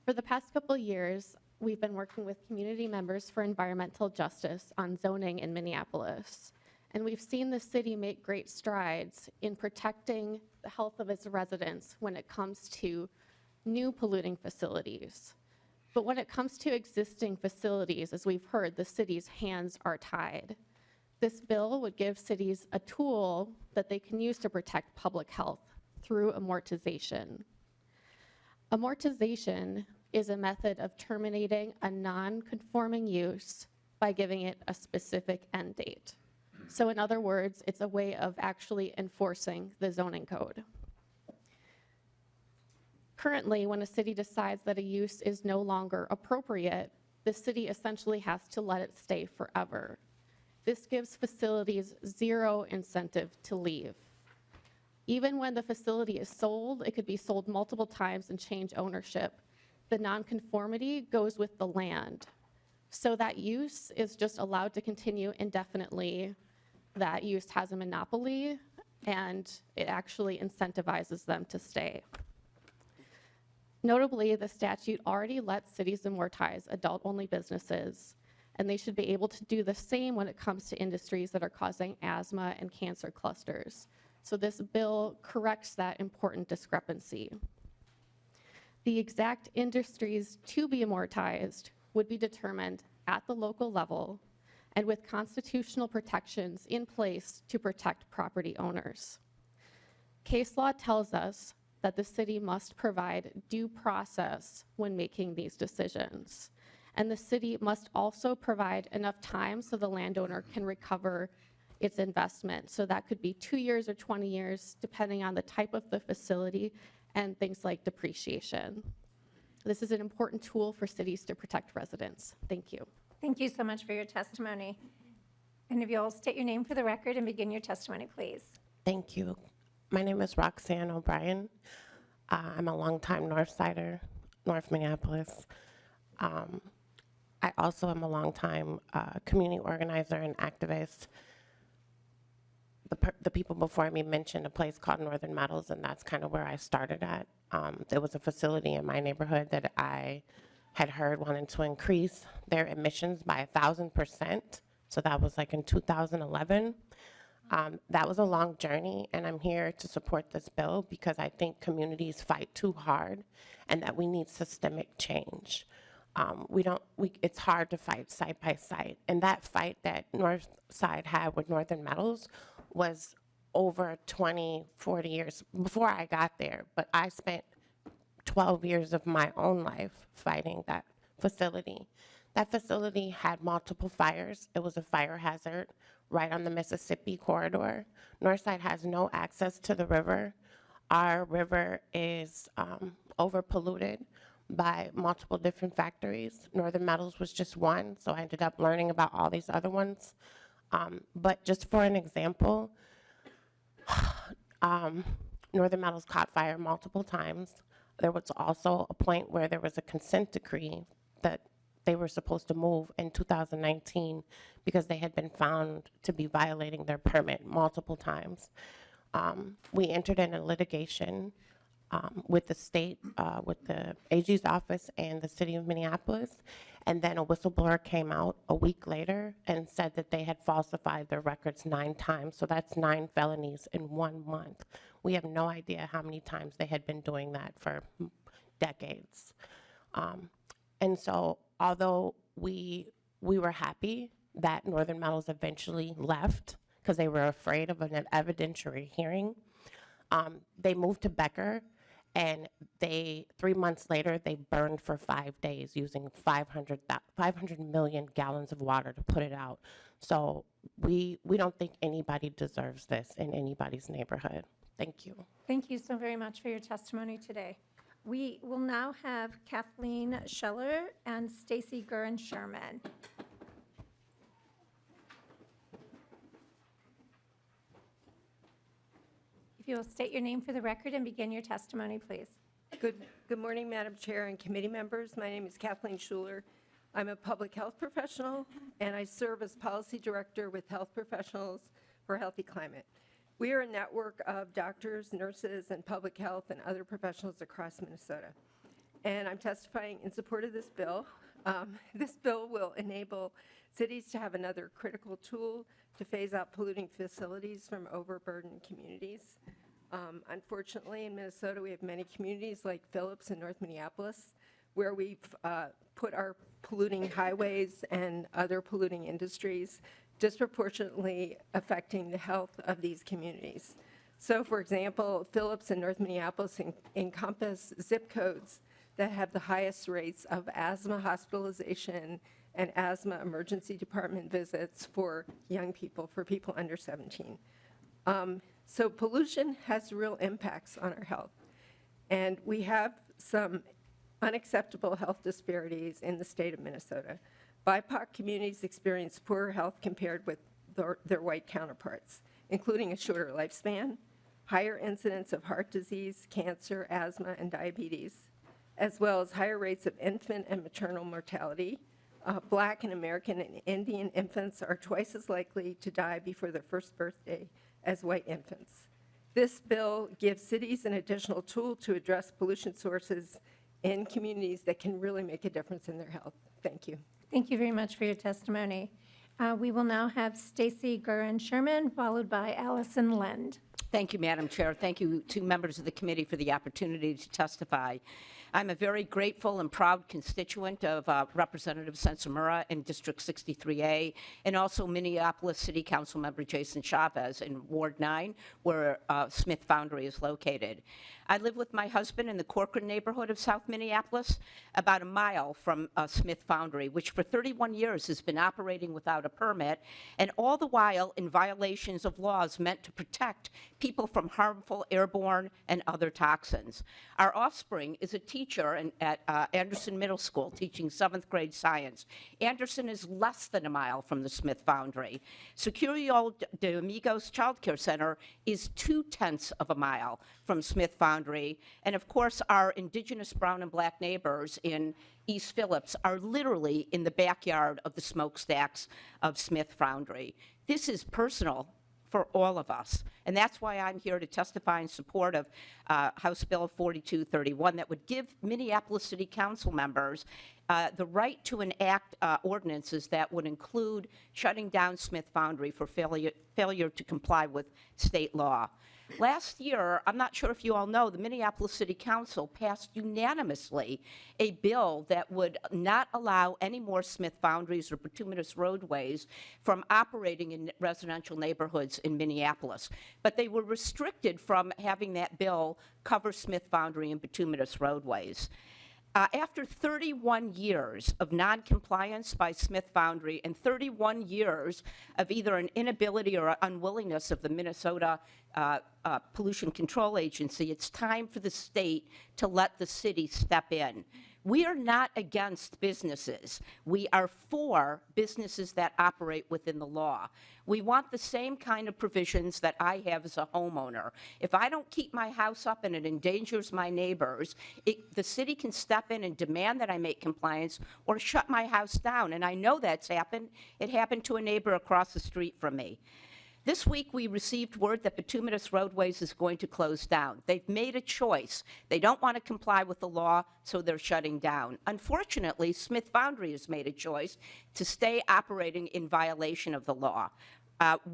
For the past couple years, we've been working with community members for environmental justice on zoning in Minneapolis. And we've seen the city make great strides in protecting the health of its residents when it comes to new polluting facilities. But when it comes to existing facilities, as we've heard, the city's hands are tied. This bill would give cities a tool that they can use to protect public health through amortization. Amortization is a method of terminating a non-conforming use by giving it a specific end date. So in other words, it's a way of actually enforcing the zoning code. Currently, when a city decides that a use is no longer appropriate, the city essentially has to let it stay forever. This gives facilities zero incentive to leave. Even when the facility is sold, it could be sold multiple times and change ownership. The nonconformity goes with the land. So that use is just allowed to continue indefinitely. That use has a monopoly, and it actually incentivizes them to stay. Notably, the statute already lets cities amortize adult-only businesses, and they should be able to do the same when it comes to industries that are causing asthma and cancer clusters. So this bill corrects that important discrepancy. The exact industries to be amortized would be determined at the local level and with constitutional protections in place to protect property owners. Case law tells us that the city must provide due process when making these decisions. And the city must also provide enough time so the landowner can recover its investment. So that could be 2 years or 20 years, depending on the type of the facility and things like depreciation. This is an important tool for cities to protect residents. Thank you. Thank you so much for your testimony. And if you'll state your name for the record and begin your testimony, please. Thank you. My name is Roxanne O'Brien. I'm a longtime Northsider, North Minneapolis. I also am a longtime community organizer and activist. The people before me mentioned a place called Northern Metals, and that's kind of where I started at. There was a facility in my neighborhood that I had heard wanted to increase their emissions by 1,000%. So that was like in 2011. That was a long journey, and I'm here to support this bill because I think communities fight too hard and that we need systemic change. It's hard to fight side by side. And that fight that Northside had with Northern Metals was over 20, 40 years before I got there. But I spent 12 years of my own life fighting that facility. That facility had multiple fires. It was a fire hazard right on the Mississippi corridor. Northside has no access to the river. Our river is over-polluted by multiple different factories. Northern Metals was just one, so I ended up learning about all these other ones. But just for an example, Northern Metals caught fire multiple times. There was also a point where there was a consent decree that they were supposed to move in 2019 because they had been found to be violating their permit multiple times. We entered in a litigation with the state, with the AG's office and the city of Minneapolis, and then a whistleblower came out a week later and said that they had falsified their records 9 times, so that's 9 felonies in 1 month. We have no idea how many times they had been doing that for decades. And so although we were happy that Northern Metals eventually left because they were afraid of an evidentiary hearing, they moved to Becker, and 3 months later, they burned for 5 days using 500 million gallons of water to put it out. So we don't think anybody deserves this in anybody's neighborhood. Thank you. Thank you so very much for your testimony today. We will now have Kathleen Scheller and Stacy Gurin-Sherman. If you will state your name for the record and begin your testimony, please. Good morning, Madam Chair and committee members. My name is Kathleen Schuler. I'm a public health professional, and I serve as policy director with Health Professionals for a Healthy Climate. We are a network of doctors, nurses, and public health and other professionals across Minnesota. And I'm testifying in support of this bill. This bill will enable cities to have another critical tool to phase out polluting facilities from overburdened communities. Unfortunately, in Minnesota, we have many communities like Phillips and North Minneapolis where we've put our polluting highways and other polluting industries disproportionately affecting the health of these communities. So, for example, Phillips and North Minneapolis encompass zip codes that have the highest rates of asthma hospitalization and asthma emergency department visits for young people, for people under 17. So pollution has real impacts on our health. And we have some unacceptable health disparities in the state of Minnesota. BIPOC communities experience poorer health compared with their white counterparts, including a shorter lifespan, higher incidence of heart disease, cancer, asthma, and diabetes, as well as higher rates of infant and maternal mortality. Black and American and Indian infants are twice as likely to die before their first birthday as white infants. This bill gives cities an additional tool to address pollution sources in communities that can really make a difference in their health. Thank you. Thank you very much for your testimony. We will now have Stacy Gurin-Sherman, followed by Allison Lend. Thank you, Madam Chair. Thank you to members of the committee for the opportunity to testify. I'm a very grateful and proud constituent of Representative Sencer-Mura in District 63A, and also Minneapolis City Council member Jason Chavez in Ward 9, where Smith Foundry is located. I live with my husband in the Corcoran neighborhood of South Minneapolis, about a mile from Smith Foundry, which for 31 years has been operating without a permit, and all the while in violations of laws meant to protect people from harmful airborne and other toxins. Our offspring is a teacher at Anderson Middle School teaching 7th grade science. Anderson is less than a mile from the Smith Foundry. Securial de Amigos Child Care Center is 0.2 of a mile from Smith Foundry. And of course, our indigenous brown and black neighbors in East Phillips are literally in the backyard of the smokestacks of Smith Foundry. This is personal for all of us. And that's why I'm here to testify in support of House Bill 4231 that would give Minneapolis City Council members the right to enact ordinances that would include shutting down Smith Foundry for failure to comply with state law. Last year, I'm not sure if you all know, the Minneapolis City Council passed unanimously a bill that would not allow any more Smith Foundries or bituminous roadways from operating in residential neighborhoods in Minneapolis. But they were restricted from having that bill cover Smith Foundry and bituminous roadways. After 31 years of noncompliance by Smith Foundry and 31 years of either an inability or unwillingness of the Minnesota Pollution Control Agency, it's time for the state to let the city step in. We are not against businesses. We are for businesses that operate within the law. We want the same kind of provisions that I have as a homeowner. If I don't keep my house up and it endangers my neighbors, the city can step in and demand that I make compliance or shut my house down. And I know that's happened. It happened to a neighbor across the street from me. This week, we received word that Bituminous Roadways is going to close down. They've made a choice. They don't want to comply with the law, so they're shutting down. Unfortunately, Smith Foundry has made a choice to stay operating in violation of the law.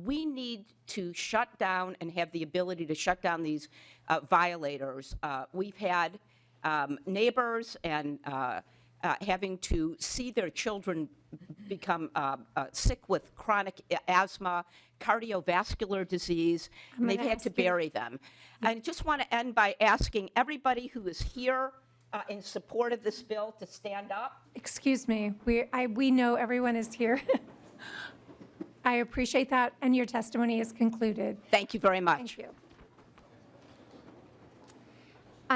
We need to shut down and have the ability to shut down these violators. We've had neighbors and having to see their children become sick with chronic asthma, cardiovascular disease, and they've had to bury them. I just want to end by asking everybody who is here in support of this bill to stand up. Excuse me, we know everyone is here. I appreciate that, and your testimony is concluded. Thank you very much. Thank you.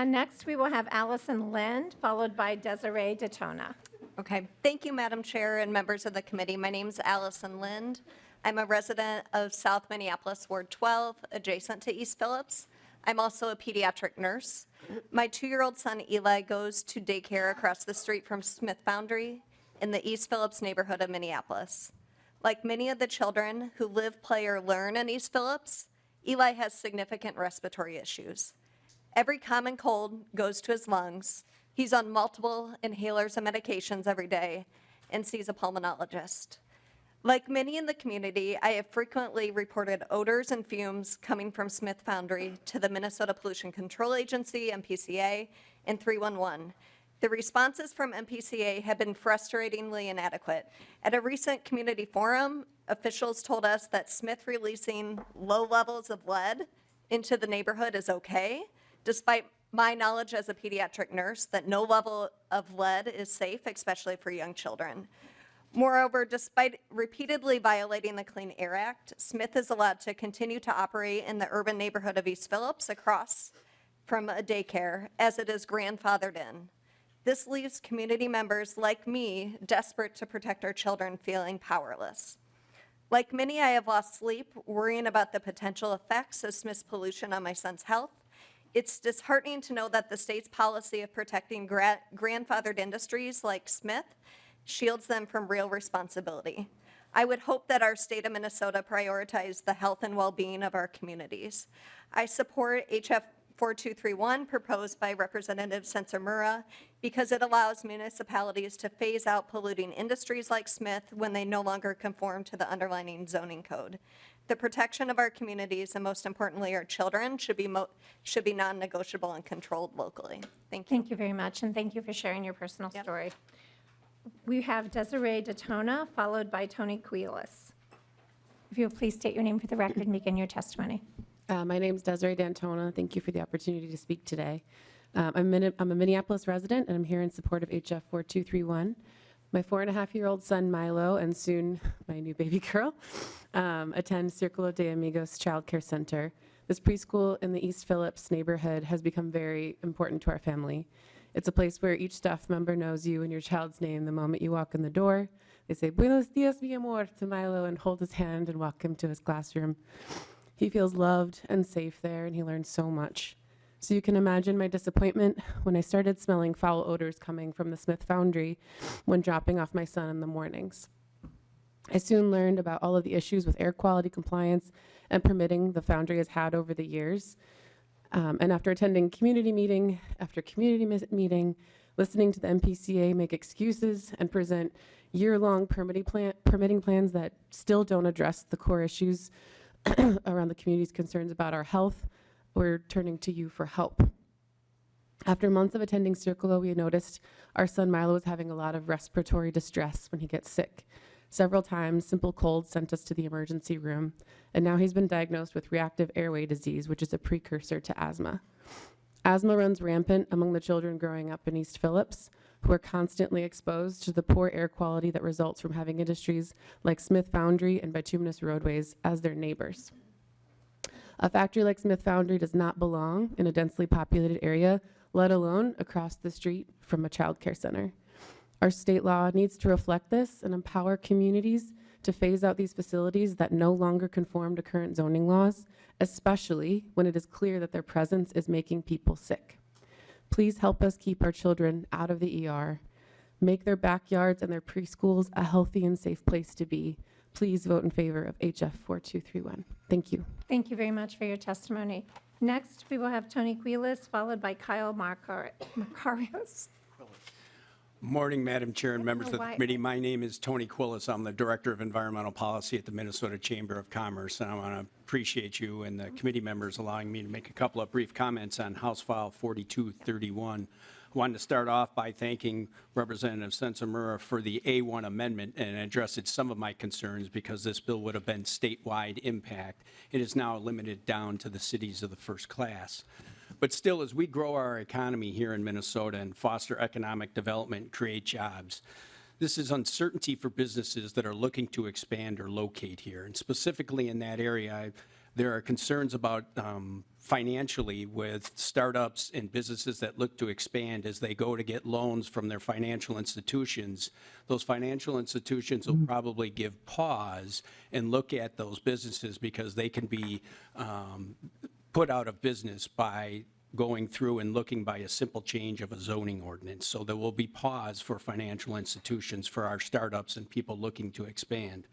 Next, we will have Allison Lind, followed by Desiree Detona. Okay. Thank you, Madam Chair and members of the committee. My name is Allison Lind. I'm a resident of South Minneapolis, Ward 12, adjacent to East Phillips. I'm also a pediatric nurse. My 2-year-old son, Eli, goes to daycare across the street from Smith Foundry in the East Phillips neighborhood of Minneapolis. Like many of the children who live, play, or learn in East Phillips, Eli has significant respiratory issues. Every common cold goes to his lungs. He's on multiple inhalers and medications every day and sees a pulmonologist. Like many in the community, I have frequently reported odors and fumes coming from Smith Foundry to the Minnesota Pollution Control Agency, MPCA, and 311. The responses from MPCA have been frustratingly inadequate. At a recent community forum, officials told us that Smith releasing low levels of lead into the neighborhood is okay, despite my knowledge as a pediatric nurse that no level of lead is safe, especially for young children. Moreover, despite repeatedly violating the Clean Air Act, Smith is allowed to continue to operate in the urban neighborhood of East Phillips across from a daycare, as it is grandfathered in. This leaves community members like me desperate to protect our children feeling powerless. Like many, I have lost sleep worrying about the potential effects of Smith's pollution on my son's health. It's disheartening to know that the state's policy of protecting grandfathered industries like Smith shields them from real responsibility. I would hope that our state of Minnesota prioritize the health and well-being of our communities. I support HF 4231 proposed by Representative Sencer-Mura because it allows municipalities to phase out polluting industries like Smith when they no longer conform to the underlying zoning code. The protection of our communities and most importantly our children should be non-negotiable and controlled locally. Thank you. Thank you very much, and thank you for sharing your personal story. We have Desiree Datona, followed by Tony Queilis. If you'll please state your name for the record and begin your testimony. My name is Desiree Dantona. Thank you for the opportunity to speak today. I'm a Minneapolis resident, and I'm here in support of HF 4231. My 4.5-year-old son, Milo, and soon my new baby girl, attend Círculo de Amigos Child Care Center. This preschool in the East Phillips neighborhood has become very important to our family. It's a place where each staff member knows you and your child's name the moment you walk in the door. They say, "Buenos dias, mi amor," to Milo and hold his hand and walk him to his classroom. He feels loved and safe there, and he learns so much. So you can imagine my disappointment when I started smelling foul odors coming from the Smith Foundry when dropping off my son in the mornings. I soon learned about all of the issues with air quality compliance and permitting the Foundry has had over the years. And after attending community meeting after community meeting, listening to the MPCA make excuses and present year-long permitting plans that still don't address the core issues around the community's concerns about our health, we're turning to you for help. After months of attending Círculo, we noticed our son Milo was having a lot of respiratory distress when he gets sick. Several times, simple colds sent us to the emergency room, and now he's been diagnosed with reactive airway disease, which is a precursor to asthma. Asthma runs rampant among the children growing up in East Phillips, who are constantly exposed to the poor air quality that results from having industries like Smith Foundry and bituminous roadways as their neighbors. A factory like Smith Foundry does not belong in a densely populated area, let alone across the street from a child care center. Our state law needs to reflect this and empower communities to phase out these facilities that no longer conform to current zoning laws, especially when it is clear that their presence is making people sick. Please help us keep our children out of the ER. Make their backyards and their preschools a healthy and safe place to be. Please vote in favor of HF 4231. Thank you. Thank you very much for your testimony. Next, we will have Tony Queilis, followed by Kyle Macarios. Morning, Madam Chair and members of the why- committee. My name is Tony Quillis. I'm the Director of Environmental Policy at the Minnesota Chamber of Commerce, and I want to appreciate you and the committee members allowing me to make a couple of brief comments on House File 4231. I wanted to start off by thanking Representative Sencer-Mura for the A1 amendment and addressed some of my concerns because this bill would have been statewide impact. It is now limited down to the cities of the first class. But still, as we grow our economy here in Minnesota and foster economic development, create jobs, this is uncertainty for businesses that are looking to expand or locate here. And specifically in that area, there are concerns about financially with startups and businesses that look to expand as they go to get loans from their financial institutions. Those financial institutions will probably give pause and look at those businesses because they can be put out of business by going through and looking by a simple change of a zoning ordinance. So there will be pause for financial institutions, for our startups and people looking to expand.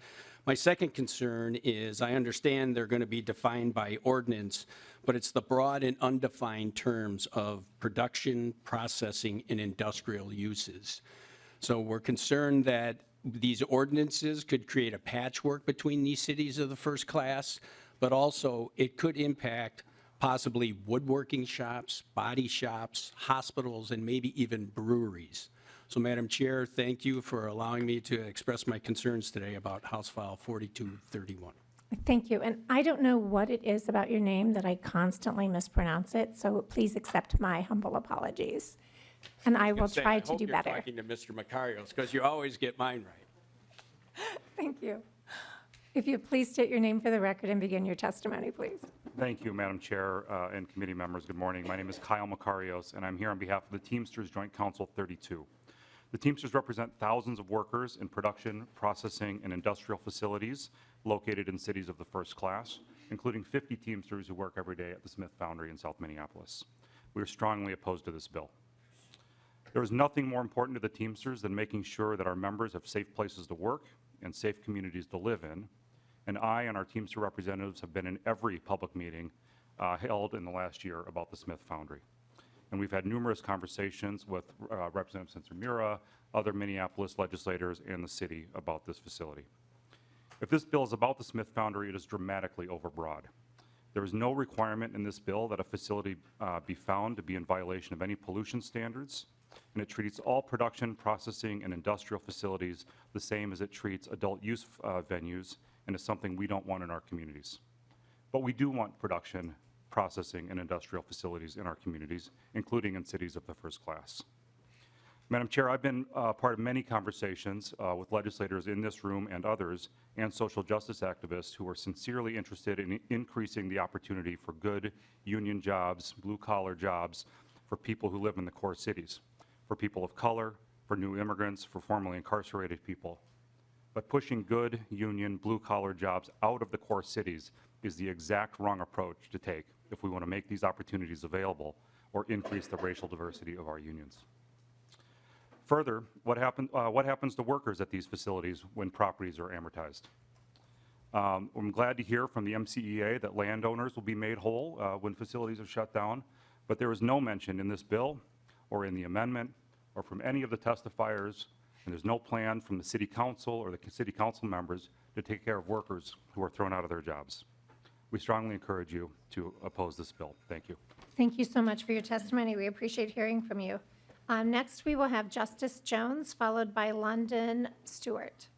My second concern is I understand they're going to be defined by ordinance, but it's the broad and undefined terms of production, processing, and industrial uses. So we're concerned that these ordinances could create a patchwork between these cities of the first class, but also it could impact possibly woodworking shops, body shops, hospitals, and maybe even breweries. So Madam Chair, thank you for allowing me to express my concerns today about House File 4231. Thank you. And I don't know what it is about your name that I constantly mispronounce it, so please accept my humble apologies. And I will try to do better. I hope you're talking to Mr. Macarios, because you always get mine right. Thank you. If you please state your name for the record and begin your testimony, please. Thank you, Madam Chair and committee members. Good morning. My name is Kyle Macarios, and I'm here on behalf of the Teamsters Joint Council 32. The Teamsters represent thousands of workers in production, processing, and industrial facilities located in cities of the first class, including 50 Teamsters who work every day at the Smith Foundry in South Minneapolis. We are strongly opposed to this bill. There is nothing more important to the Teamsters than making sure that our members have safe places to work and safe communities to live in. And I and our Teamster representatives have been in every public meeting held in the last year about the Smith Foundry. And we've had numerous conversations with Representative Sencer-Mura, other Minneapolis legislators, and the city about this facility. If this bill is about the Smith Foundry, it is dramatically overbroad. There is no requirement in this bill that a facility be found to be in violation of any pollution standards, and it treats all production, processing, and industrial facilities the same as it treats adult use venues, and is something we don't want in our communities. But we do want production, processing, and industrial facilities in our communities, including in cities of the first class. Madam Chair, I've been part of many conversations with legislators in this room and others, and social justice activists who are sincerely interested in increasing the opportunity for good union jobs, blue-collar jobs, for people who live in the core cities, for people of color, for new immigrants, for formerly incarcerated people. But pushing good union, blue-collar jobs out of the core cities is the exact wrong approach to take if we want to make these opportunities available or increase the racial diversity of our unions. Further, what happens to workers at these facilities when properties are amortized? I'm glad to hear from the MCEA that landowners will be made whole when facilities are shut down, but there is no mention in this bill or in the amendment or from any of the testifiers, and there's no plan from the city council or the city council members to take care of workers who are thrown out of their jobs. We strongly encourage you to oppose this bill. Thank you. Thank you so much for your testimony. We appreciate hearing from you. Next, we will have Justice Jones, followed by London Stewart.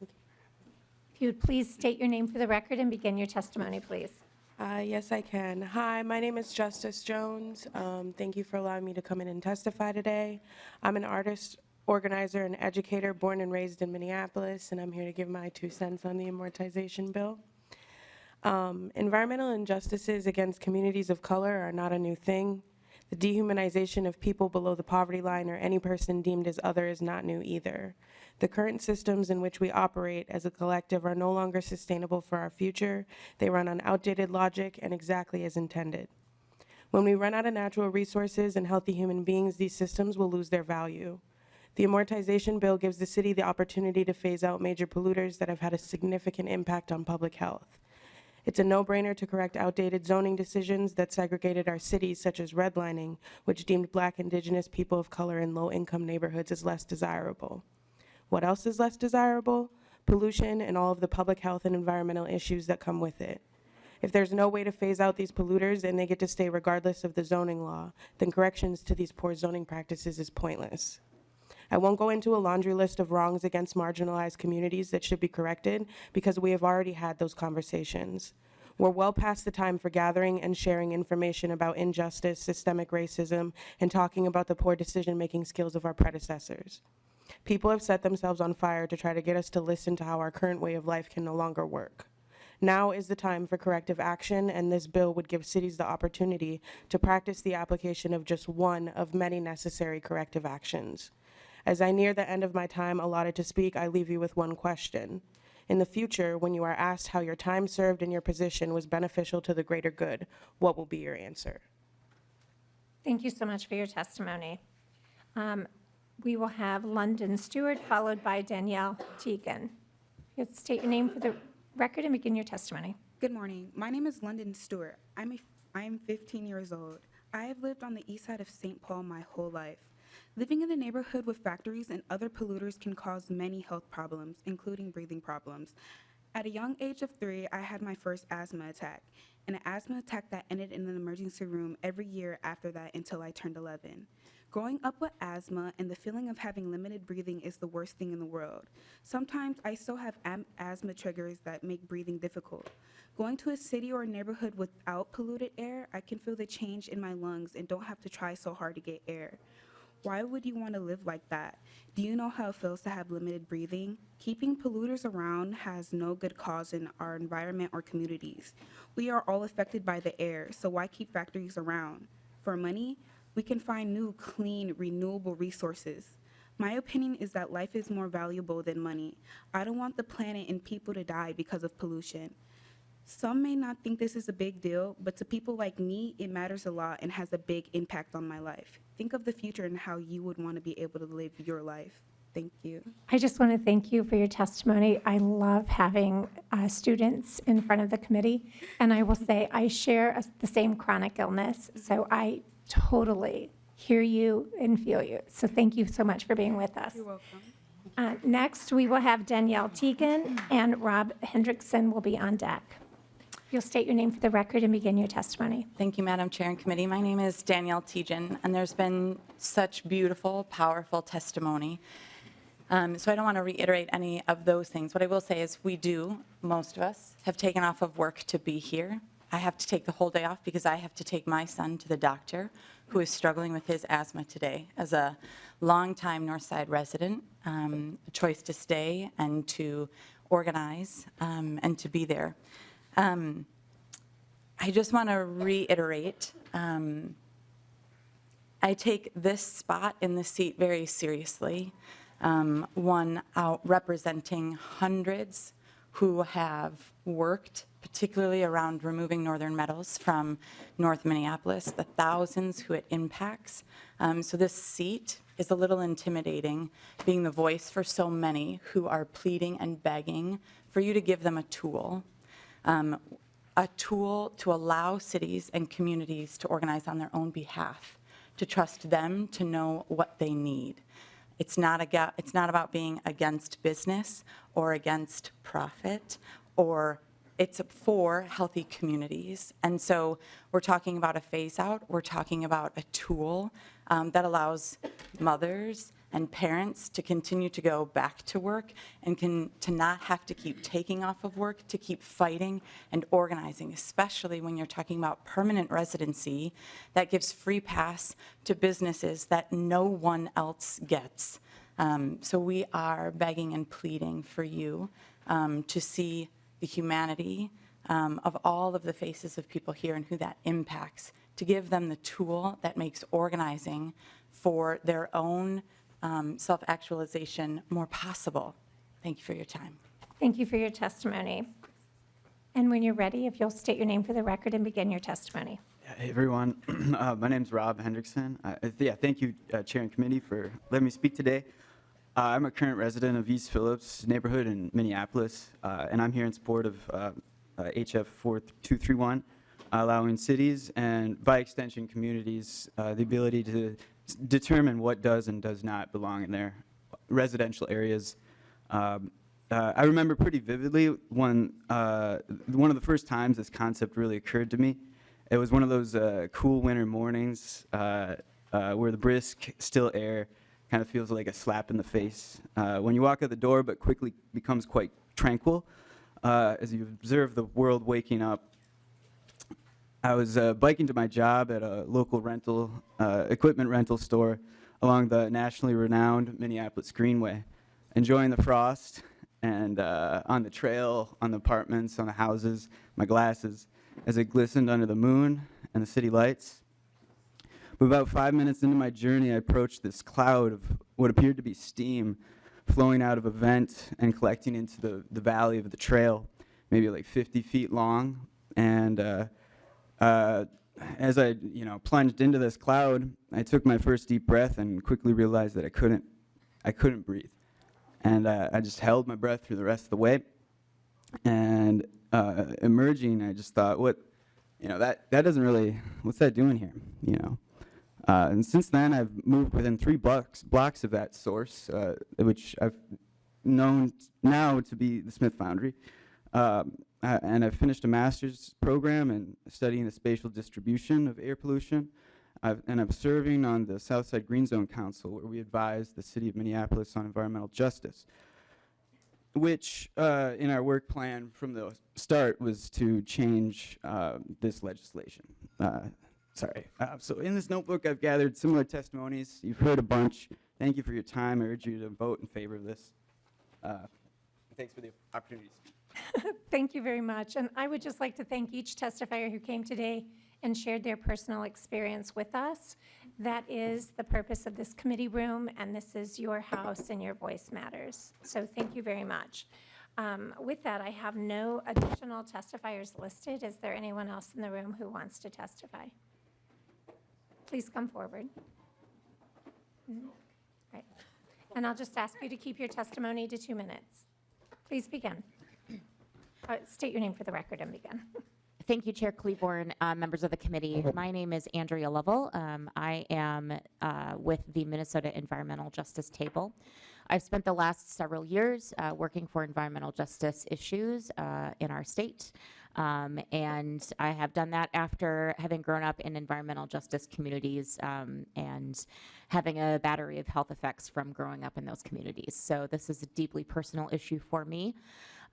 If you would please state your name for the record and begin your testimony, please. Yes, I can. Hi, my name is Justice Jones. Thank you for allowing me to come in and testify today. I'm an artist, organizer, and educator born and raised in Minneapolis, and I'm here to give my 2 cents on the amortization bill. Environmental injustices against communities of color are not a new thing. The dehumanization of people below the poverty line or any person deemed as other is not new either. The current systems in which we operate as a collective are no longer sustainable for our future. They run on outdated logic and exactly as intended. When we run out of natural resources and healthy human beings, these systems will lose their value. The amortization bill gives the city the opportunity to phase out major polluters that have had a significant impact on public health. It's a no-brainer to correct outdated zoning decisions that segregated our cities, such as redlining, which deemed Black, Indigenous, people of color in low-income neighborhoods as less desirable. What else is less desirable? Pollution and all of the public health and environmental issues that come with it. If there's no way to phase out these polluters and they get to stay regardless of the zoning law, then corrections to these poor zoning practices is pointless. I won't go into a laundry list of wrongs against marginalized communities that should be corrected because we have already had those conversations. We're well past the time for gathering and sharing information about injustice, systemic racism, and talking about the poor decision-making skills of our predecessors. People have set themselves on fire to try to get us to listen to how our current way of life can no longer work. Now is the time for corrective action, and this bill would give cities the opportunity to practice the application of just one of many necessary corrective actions. As I near the end of my time allotted to speak, I leave you with one question. In the future, when you are asked how your time served in your position was beneficial to the greater good, what will be your answer? Thank you so much for your testimony. We will have London Stewart, followed by Danielle Teagan. You have to state your name for the record and begin your testimony. Good morning. My name is London Stewart. I am 15 years old. I have lived on the east side of St. Paul my whole life. Living in a neighborhood with factories and other polluters can cause many health problems, including breathing problems. At a young age of 3, I had my first asthma attack, and an asthma attack that ended in an emergency room every year after that until I turned 11. Growing up with asthma and the feeling of having limited breathing is the worst thing in the world. Sometimes I still have asthma triggers that make breathing difficult. Going to a city or neighborhood without polluted air, I can feel the change in my lungs and don't have to try so hard to get air. Why would you want to live like that? Do you know how it feels to have limited breathing? Keeping polluters around has no good cause in our environment or communities. We are all affected by the air, so why keep factories around? For money, we can find new, clean, renewable resources. My opinion is that life is more valuable than money. I don't want the planet and people to die because of pollution. Some may not think this is a big deal, but to people like me, it matters a lot and has a big impact on my life. Think of the future and how you would want to be able to live your life. Thank you. I just want to thank you for your testimony. I love having students in front of the committee. And I will say I share the same chronic illness, so I totally hear you and feel you. So thank you so much for being with us. You're welcome. Next, we will have Danielle Teagan, and Rob Hendrickson will be on deck. You'll state your name for the record and begin your testimony. Thank you, Madam Chair and Committee. My name is Danielle Teagan, and there's been such beautiful, powerful testimony. So I don't want to reiterate any of those things. What I will say is most of us, have taken off of work to be here. I have to take the whole day off because I have to take my son to the doctor who is struggling with his asthma today. As a longtime Northside resident, a choice to stay and to organize and to be there. I just want to reiterate, I take this spot in the seat very seriously. One out representing hundreds who have worked, particularly around removing northern metals from North Minneapolis, the thousands who it impacts. So this seat is a little intimidating, being the voice for so many who are pleading and begging for you to give them a tool to allow cities and communities to organize on their own behalf, to trust them to know what they need. It's not about being against business or against profit, or it's for healthy communities. And so we're talking about a phase out. We're talking about a tool that allows mothers and parents to continue to go back to work and to not have to keep taking off of work, to keep fighting and organizing, especially when you're talking about permanent residency that gives free pass to businesses that no one else gets. So we are begging and pleading for you to see the humanity of all of the faces of people here and who that impacts, to give them the tool that makes organizing for their own self-actualization more possible. Thank you for your time. Thank you for your testimony. And when you're ready, if you'll state your name for the record and begin your testimony. Hey, everyone. My name is Rob Hendrickson. Thank you, Chair and Committee, for letting me speak today. I'm a current resident of East Phillips neighborhood in Minneapolis, and I'm here in support of HF 4231, allowing cities and, by extension, communities the ability to determine what does and does not belong in their residential areas. I remember pretty vividly when one of the first times this concept really occurred to me. It was one of those cool winter mornings where the brisk, still air kind of feels like a slap in the face when you walk out the door, but quickly becomes quite tranquil as you observe the world waking up. I was biking to my job at a local equipment rental store along the nationally renowned Minneapolis Greenway, enjoying the frost and on the trail, on the apartments, on the houses, my glasses, as it glistened under the moon and the city lights. But about 5 minutes into my journey, I approached this cloud of what appeared to be steam flowing out of a vent and collecting into the valley of the trail, maybe like 50 feet long. And as I plunged into this cloud, I took my first deep breath and quickly realized that I couldn't breathe. And I just held my breath through the rest of the way. And emerging, I just thought, that doesn't really, what's that doing here, And since then, I've moved within 3 blocks of that source, which I've known now to be the Smith Foundry. And I've finished a master's program in studying the spatial distribution of air pollution. And I'm serving on the Southside Green Zone Council, where we advise the city of Minneapolis on environmental justice, which in our work plan from the start was to change this legislation. So in this notebook, I've gathered similar testimonies. You've heard a bunch. Thank you for your time. I urge you to vote in favor of this. Thanks for the opportunity to speak. Thank you very much. And I would just like to thank each testifier who came today and shared their personal experience with us. That is the purpose of this committee room, and this is your house and your voice matters. So thank you very much. With that, I have no additional testifiers listed. Is there anyone else in the room who wants to testify? Please come forward. Right. And I'll just ask you to keep your testimony to 2 minutes. Please begin. State your name for the record and begin. Thank you, Chair Cleaborn, members of the committee. My name is Andrea Lovell. I am with the Minnesota Environmental Justice Table. I've spent the last several years working for environmental justice issues in our state. And I have done that after having grown up in environmental justice communities and having a battery of health effects from growing up in those communities. So this is a deeply personal issue for me.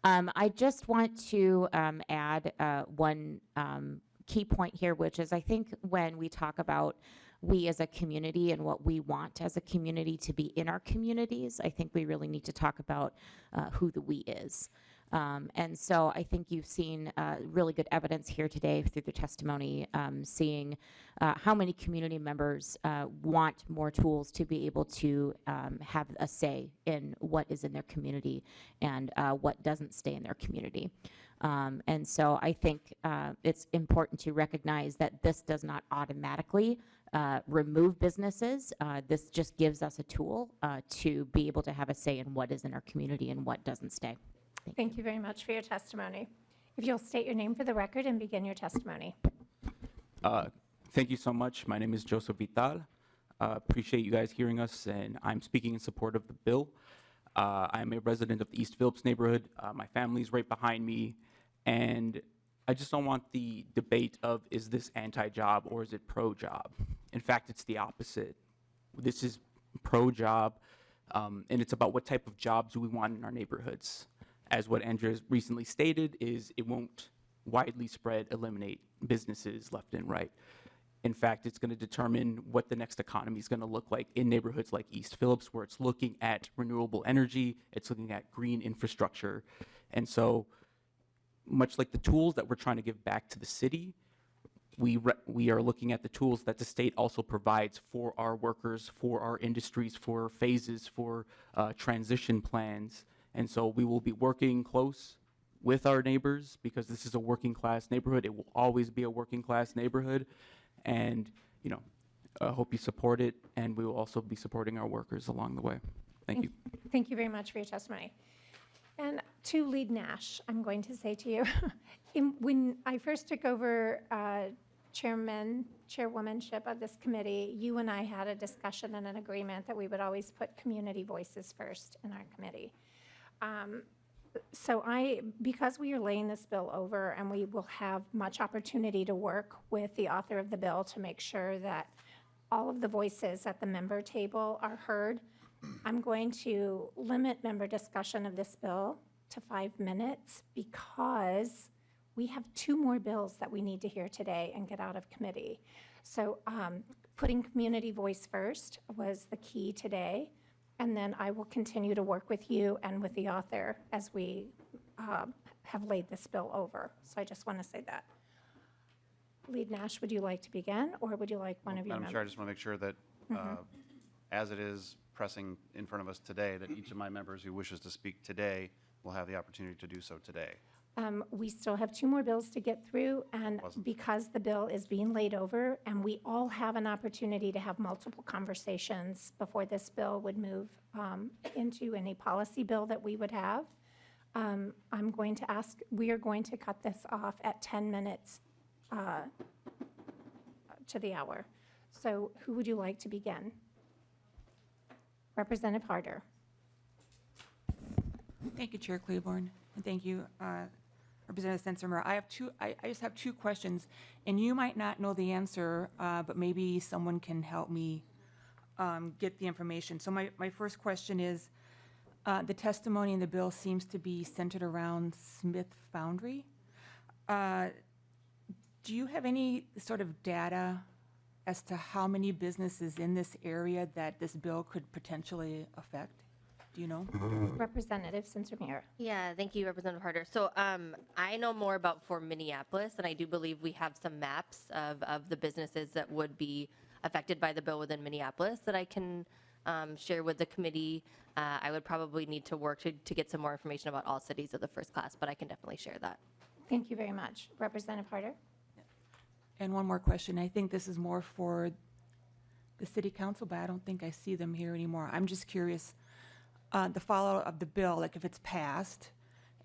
I just want to add one key point here, which is I think when we talk about we as a community and what we want as a community to be in our communities, I think we really need to talk about who the we is. And so I think you've seen really good evidence here today through the testimony, seeing how many community members want more tools to be able to have a say in what is in their community and what doesn't stay in their community. And so I think it's important to recognize that this does not automatically remove businesses. This just gives us a tool to be able to have a say in what is in our community and what doesn't stay. Thank you very much for your testimony. If you'll state your name for the record and begin your testimony. Thank you so much. My name is Joseph Vital. Appreciate you guys hearing us, and I'm speaking in support of the bill. I'm a resident of the East Phillips neighborhood. My family's right behind me, and I just don't want the debate of is this anti-job or is it pro-job. In fact, it's the opposite. This is pro-job, and it's about what type of jobs do we want in our neighborhoods. As what Andrea recently stated, is it won't widely spread, eliminate businesses left and right. In fact, it's going to determine what the next economy is going to look like in neighborhoods like East Phillips, where it's looking at renewable energy, it's looking at green infrastructure. And so much like the tools that we're trying to give back to the city, we are looking at the tools that the state also provides for our workers, for our industries, for phases, for transition plans. And so we will be working close with our neighbors because this is a working class neighborhood. It will always be a working class neighborhood. And, you know, I hope you support it, and we will also be supporting our workers along the way. Thank you. Thank you very much for your testimony. And to Lead Nash, I'm going to say to you, when I first took over chairwomanship of this committee, you and I had a discussion and an agreement that we would always put community voices first in our committee. So because we are laying this bill over and we will have much opportunity to work with the author of the bill to make sure that all of the voices at the member table are heard, I'm going to limit member discussion of this bill to 5 minutes because we have 2 more bills that we need to hear today and get out of committee. So putting community voice first was the key today. And then I will continue to work with you and with the author as we have laid this bill over. So I just want to say that. Lead Nash, would you like to begin, or would you like one of your Madam members? Chair, I just want to make sure that as it is pressing in front of us today, that each of my members who wishes to speak today will have the opportunity to do so today. We still have 2 more bills to get through, and because the bill is being laid over, and we all have an opportunity to have multiple conversations before this bill would move into any policy bill that we would have, I'm going to ask, we are going to cut this off at 10 minutes to the hour. So who would you like to begin? Representative Harder. Thank you, Chair Claiborne, and thank you, Representative Sencer-Mura. I just have two questions, and you might not know the answer, but maybe someone can help me get the information. So my first question is, the testimony in the bill seems to be centered around Smith Foundry. Do you have any sort of data as to how many businesses in this area that this bill could potentially affect? Do you know? Representative Sencer-Mura. Yeah, thank you, Representative Harder. So I know more about for Minneapolis, and I do believe we have some maps of the businesses that would be affected by the bill within Minneapolis that I can share with the committee. I would probably need to work to get some more information about all cities of the first class, but I can definitely share that. Thank you very much. Representative Harder. And one more question. I think this is more for the city council, but I don't think I see them here anymore. I'm just curious, the follow of the bill, like if it's passed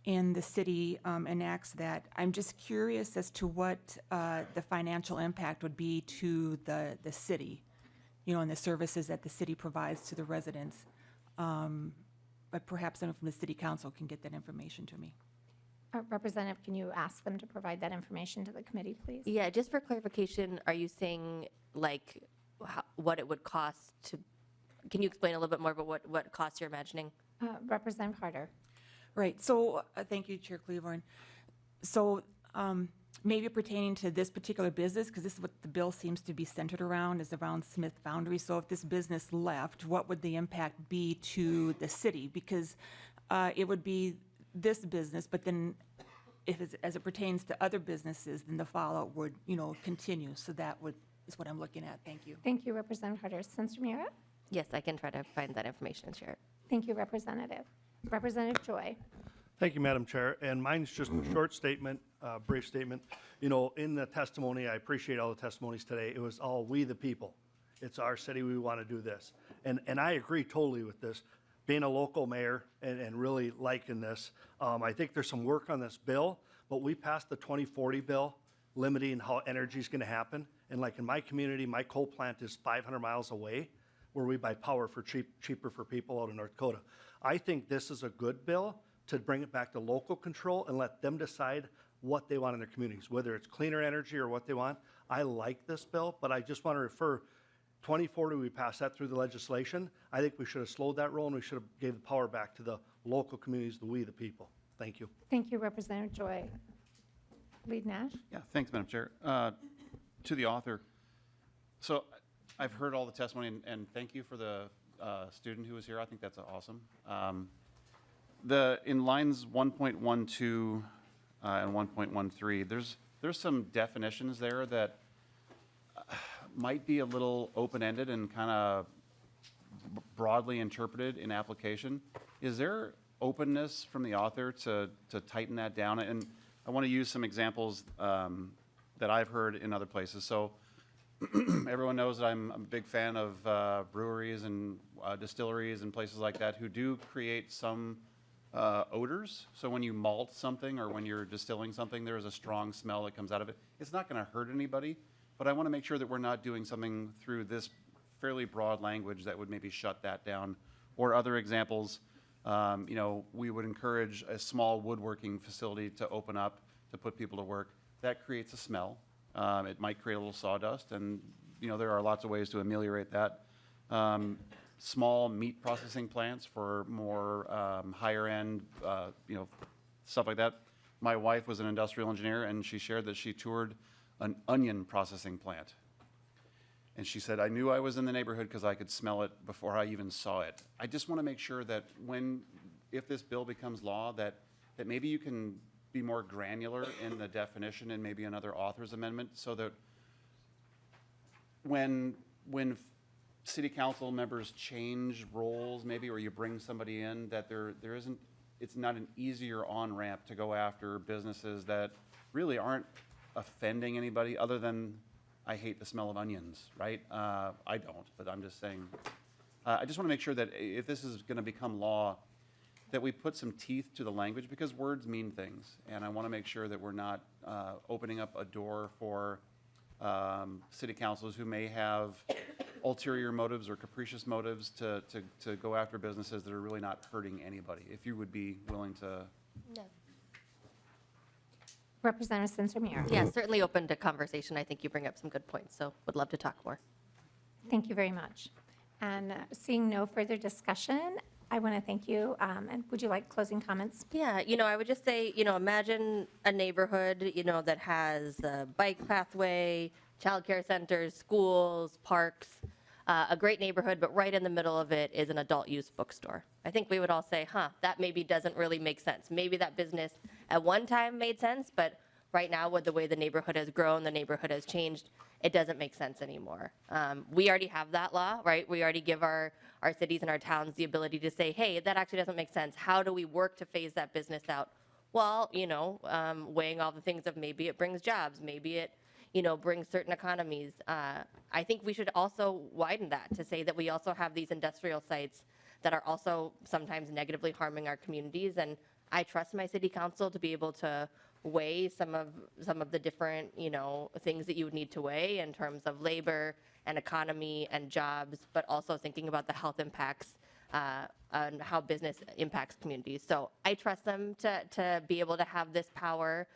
and the city enacts that, I'm just curious as to what the financial impact would be to the city, and the services that the city provides to the residents. But perhaps someone from the city council can get that information to me. Representative, can you ask them to provide that information to the committee, please? Yeah, just for clarification, are you saying like what it would cost to, can you explain a little bit more about what costs you're imagining? Representative Harder. Right. So thank you, Chair Cleavorn. So maybe pertaining to this particular business, because this is what the bill seems to be centered around, is around Smith Foundry. So if this business left, what would the impact be to the city? Because it would be this business, but then if it's, as it pertains to other businesses, then the fallout would, continue. So that is what I'm looking at. Thank you. Thank you, Representative Harder. Sencer-Mura. Yes, I can try to find that information and share it. Thank you, Representative. Representative Joy. Thank you, Madam Chair. And mine's just a short statement, brief statement. In the testimony, I appreciate all the testimonies today. It was all we the people. It's our city. We want to do this. And I agree totally with this. Being a local mayor and really liking this, I think there's some work on this bill, but we passed the 2040 bill limiting how energy is going to happen. And like in my community, my coal plant is 500 miles away where we buy power for cheaper for people out in North Dakota. I think this is a good bill to bring it back to local control and let them decide what they want in their communities, whether it's cleaner energy or what they want. I like this bill, but I just want to refer 2040, we passed that through the legislation. I think we should have slowed that roll and we should have gave the power back to the local communities, we the people. Thank you. Thank you, Representative Joy. Lead Nash. Yeah, thanks, Madam Chair. To the author, so I've heard all the testimony, and thank you for the student who was here. I think that's awesome. In lines 1.12 and 1.13, there's some definitions there that might be a little open-ended and kind of broadly interpreted in application. Is there openness from the author to tighten that down? And I want to use some examples that I've heard in other places. So everyone knows that I'm a big fan of breweries and distilleries and places like that who do create some odors. So when you malt something or when you're distilling something, there is a strong smell that comes out of it. It's not going to hurt anybody, but I want to make sure that we're not doing something through this fairly broad language that would maybe shut that down. Or other examples, we would encourage a small woodworking facility to open up to put people to work. That creates a smell. It might create a little sawdust, and there are lots of ways to ameliorate that. Small meat processing plants for more higher end, stuff like that. My wife was an industrial engineer, and she shared that she toured an onion processing plant. And she said, I knew I was in the neighborhood because I could smell it before I even saw it. I just want to make sure that if this bill becomes law, that maybe you can be more granular in the definition and maybe another author's amendment so that when city council members change roles maybe, or you bring somebody in, that it's not an easier on-ramp to go after businesses that really aren't offending anybody other than I hate the smell of onions, right? I don't, but I'm just saying. I just want to make sure that if this is going to become law, that we put some teeth to the language because words mean things. And I want to make sure that we're not opening up a door for city councilors who may have ulterior motives or capricious motives to go after businesses that are really not hurting anybody. If you would be willing to. No. Representative Sencer-Mura. Yeah, certainly open to conversation. I think you bring up some good points, so would love to talk more. Thank you very much. And seeing no further discussion, I want to thank you. And would you like closing comments? Yeah, I would just say, imagine a neighborhood, that has a bike pathway, childcare centers, schools, parks, a great neighborhood, but right in the middle of it is an adult use bookstore. I think we would all say, that maybe doesn't really make sense. Maybe that business at one time made sense, but right now with the way the neighborhood has grown, the neighborhood has changed, it doesn't make sense anymore. We already have that law, right? We already give our cities and our towns the ability to say, hey, that actually doesn't make sense. How do we work to phase that business out? Well, weighing all the things of maybe it brings jobs, maybe it, brings certain economies. I think we should also widen that to say that we also have these industrial sites that are also sometimes negatively harming our communities. And I trust my city council to be able to weigh some of the different, things that you would need to weigh in terms of labor and economy and jobs, but also thinking about the health impacts and how business impacts communities. So I trust them to be able to have this power,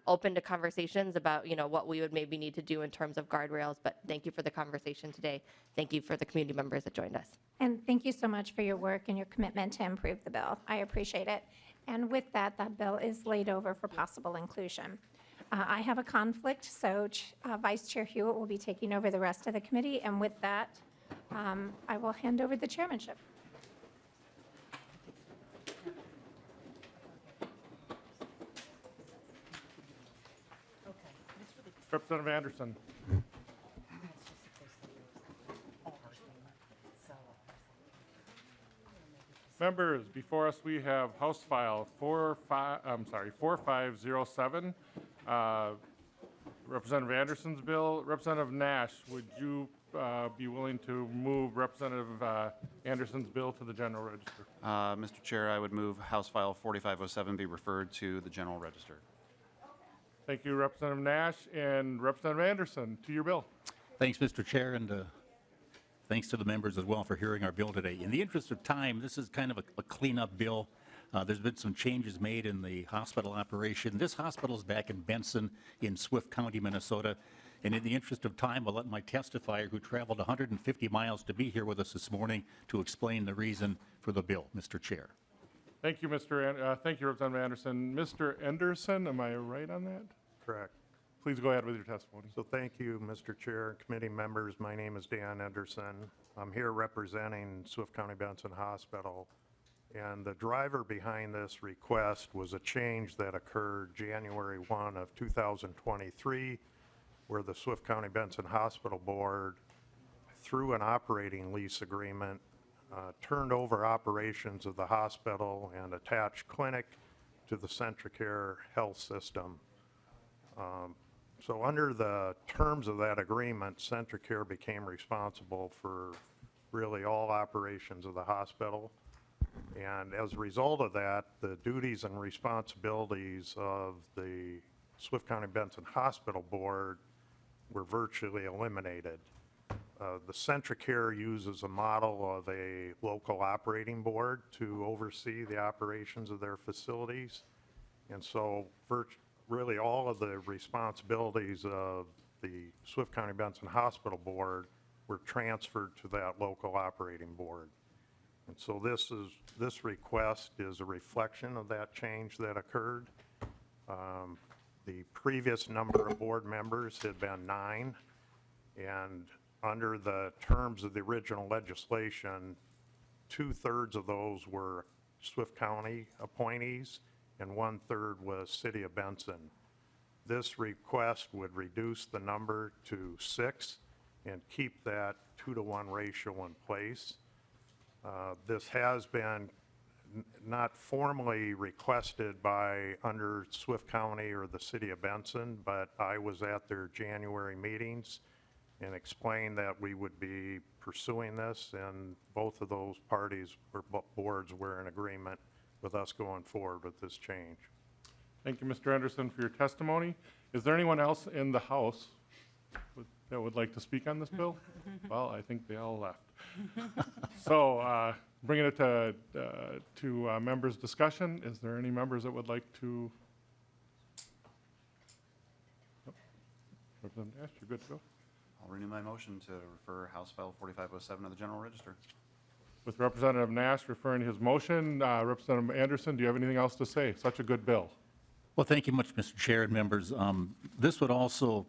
open to conversations about, what we would maybe need to do in terms of guardrails. But thank you for the conversation today. Thank you for the community members that joined us. And thank you so much for your work and your commitment to improve the bill. I appreciate it. And with that, that bill is laid over for possible inclusion. I have a conflict, so Vice Chair Hewitt will be taking over the rest of the committee. And with that, I will hand over the chairmanship. Representative Anderson. Members, before us we have House File 4507, Representative Anderson's bill. Representative Nash, would you be willing to move Representative Anderson's bill to the General Register? Mr. Chair, I would move House File 4507 be referred to the General Register. Thank you, Representative Nash. And Representative Anderson, to your bill. Thanks, Mr. Chair, and thanks to the members as well for hearing our bill today. In the interest of time, this is kind of a cleanup bill. There's been some changes made in the hospital operation. This hospital is back in Benson in Swift County, Minnesota. And in the interest of time, I'll let my testifier, who traveled 150 miles to be here with us this morning, to explain the reason for the bill, Mr. Chair. Thank you, thank you, Representative Anderson. Mr. Anderson, am I right on that? Correct. Please go ahead with your testimony. So thank you, Mr. Chair and committee members. My name is Dan Anderson. I'm here representing Swift County Benson Hospital. And the driver behind this request was a change that occurred January 1 of 2023, where the Swift County Benson Hospital Board, through an operating lease agreement, turned over operations of the hospital and attached clinic to the Sencer-Mura health system. So under the terms of that agreement, Sencer-Mura became responsible for really all operations of the hospital. And as a result of that, the duties and responsibilities of the Swift County Benson Hospital Board were virtually eliminated. The Sencer-Mura uses a model of a local operating board to oversee the operations of their facilities. And so really all of the responsibilities of the Swift County Benson Hospital Board were transferred to that local operating board. And so this request is a reflection of that change that occurred. The previous number of board members had been 9, and under the terms of the original legislation, 2/3 of those were Swift County appointees and 1/3 was City of Benson. This request would reduce the number to 6 and keep that 2-to-1 ratio in place. This has been not formally requested by under Swift County or the City of Benson, but I was at their January meetings and explained that we would be pursuing this, and both of those parties or boards were in agreement with us going forward with this change. Thank you, Mr. Anderson, for your testimony. Is there anyone else in the House that would like to speak on this bill? Well, I think they all left. So bringing it to members' discussion, is there any members that would like to Representative Nash, you're good to go. I'll renew my motion to refer House File 4507 to the General Register. With Representative Nash referring to his motion, Representative Anderson, do you have anything else to say? Such a good bill. Well, thank you much, Mr. Chair and members. This would also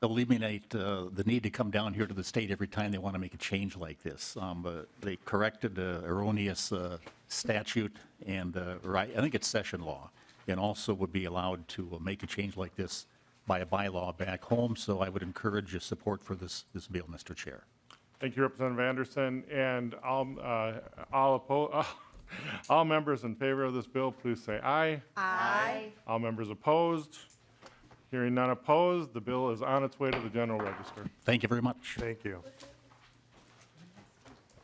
eliminate the need to come down here to the state every time they want to make a change like this. They corrected erroneous statute and, I think it's session law, and also would be allowed to make a change like this by a bylaw back home. So I would encourage your support for this bill, Mr. Chair. Thank you, Representative Anderson. And all members in favor of this bill, please say aye. Aye. All members opposed? Hearing none opposed, the bill is on its way to the General Register. Thank you very much. Thank you.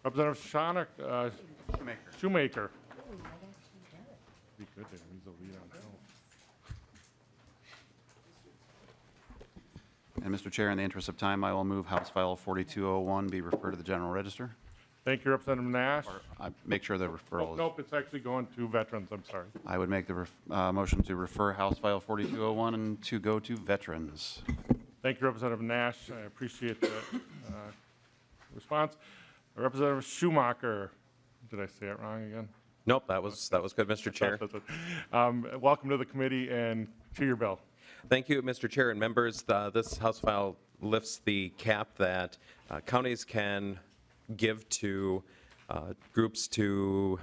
Representative Shoemaker. Be good to use a lead on health. And Mr. Chair, in the interest of time, I will move House File 4201 be referred to the General Register. Thank you, Representative Nash. Make sure the referral is... Nope, it's actually going to veterans, I'm sorry. I would make the motion to refer House File 4201 and to go to Veterans. Thank you, Representative Nash. I appreciate the response. Representative Schomacker. Did I say it wrong again? Nope, that was good, Mr. Chair. Welcome to the committee and to your bill. Thank you, Mr. Chair and members. This House file lifts the cap that counties can give to groups to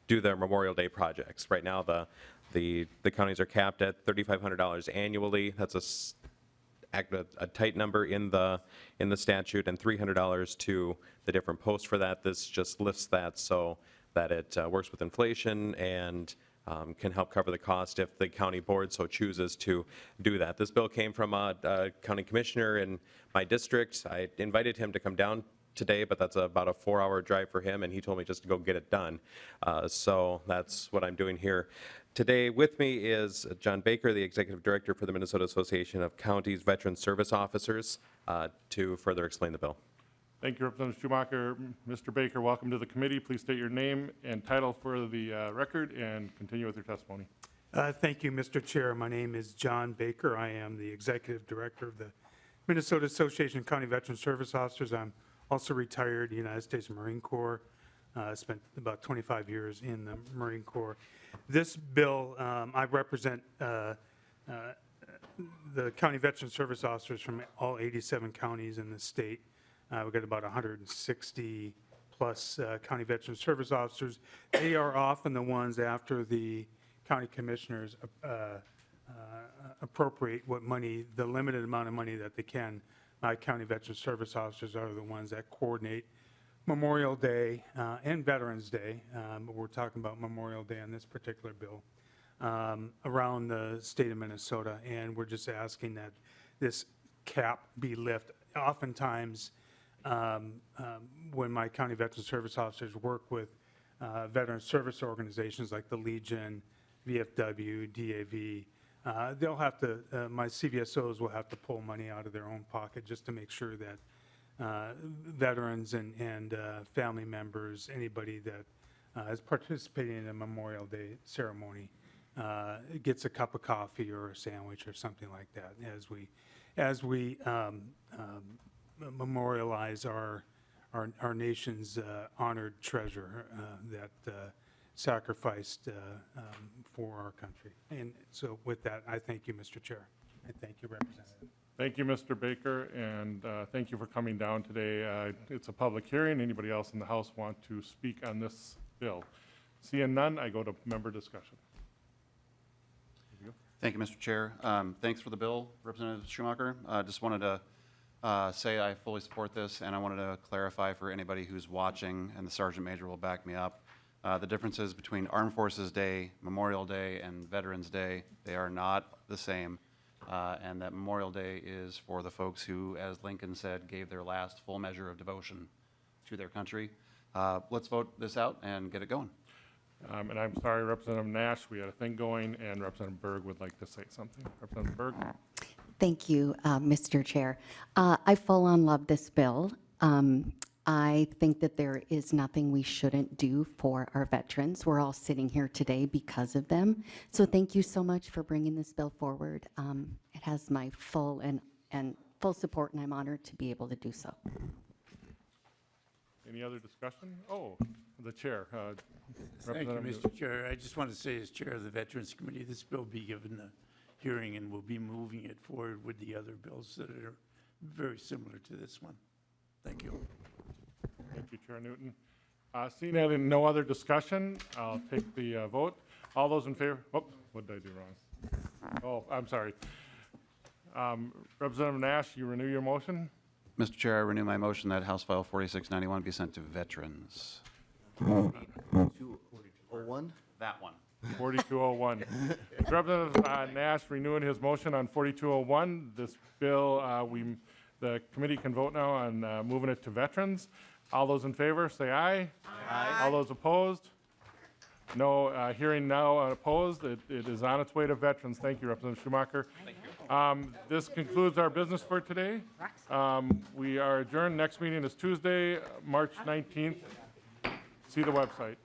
do their Memorial Day projects. Right now, the counties are capped at $3,500 annually. That's a tight number in the statute, and $300 to the different posts for that. This just lifts that so that it works with inflation and can help cover the cost if the county board so chooses to do that. This bill came from a county commissioner in my district. I invited him to come down today, but that's about a 4-hour drive for him, and he told me just to go get it done. So that's what I'm doing here. Today with me is John Baker, the Executive Director for the Minnesota Association of Counties Veteran Service Officers, to further explain the bill. Thank you, Representative Schumacher. Mr. Baker, welcome to the committee. Please state your name and title for the record and continue with your testimony. Thank you, Mr. Chair. My name is John Baker. I am the Executive Director of the Minnesota Association of County Veteran Service Officers. I'm also retired United States Marine Corps. Spent about 25 years in the Marine Corps. This bill, I represent the county veteran service officers from all 87 counties in the state. We've got about 160 plus county veteran service officers. They are often the ones after the county commissioners appropriate what money, the limited amount of money that they can. My county veteran service officers are the ones that coordinate Memorial Day and Veterans Day, but we're talking about Memorial Day on this particular bill, around the state of Minnesota, and we're just asking that this cap be lifted. Oftentimes, when my county veteran service officers work with veteran service organizations like the Legion, VFW, DAV, they'll have to, my CVSOs will have to pull money out of their own pocket just to make sure that veterans and family members, anybody that is participating in a Memorial Day ceremony, gets a cup of coffee or a sandwich or something like that as we memorialize our nation's honored treasure that sacrificed for our country. And so with that, I thank you, Mr. Chair. I thank you, Representative. Thank you, Mr. Baker, and thank you for coming down today. It's a public hearing. Anybody else in the House want to speak on this bill? Seeing none, I go to member discussion. Thank you, Mr. Chair. Thanks for the bill, Representative Schumacher. Just wanted to say I fully support this, and I wanted to clarify for anybody who's watching, and the Sergeant Major will back me up, the differences between Armed Forces Day, Memorial Day, and Veterans Day. They are not the same, and that Memorial Day is for the folks who, as Lincoln said, gave their last full measure of devotion to their country. Let's vote this out and get it going. And I'm sorry, Representative Nash, we had a thing going, and Representative Berg would like to say something. Representative Berg. Thank you, Mr. Chair. I full on love this bill. I think that there is nothing we shouldn't do for our veterans. We're all sitting here today because of them. So thank you so much for bringing this bill forward. It has my full and full support, and I'm honored to be able to do so. Any other discussion? Oh, the chair. Thank you, Representative Mr. Chair. I just want to say, as Chair of the Veterans Committee, this bill will be given a hearing, and we'll be moving it forward with the other bills that are very similar to this one. Thank you. Thank you, Chair Newton. Seeing that in no other discussion, I'll take the vote. All those in favor, oh, what did I do wrong? Oh, I'm sorry. Representative Nash, you renew your motion? Mr. Chair, I renew my motion that House File 4691 be sent to veterans. 4201? That one. 4201. Representative Nash renewing his motion on 4201. This bill, the committee can vote now on moving it to veterans. All those in favor, say aye. Aye. All those opposed? No. Hearing now opposed. It is on its way to veterans. Thank you, Representative Schomacker. Thank you. This concludes our business for today. We are adjourned. Next meeting is Tuesday, March 19th. See the website.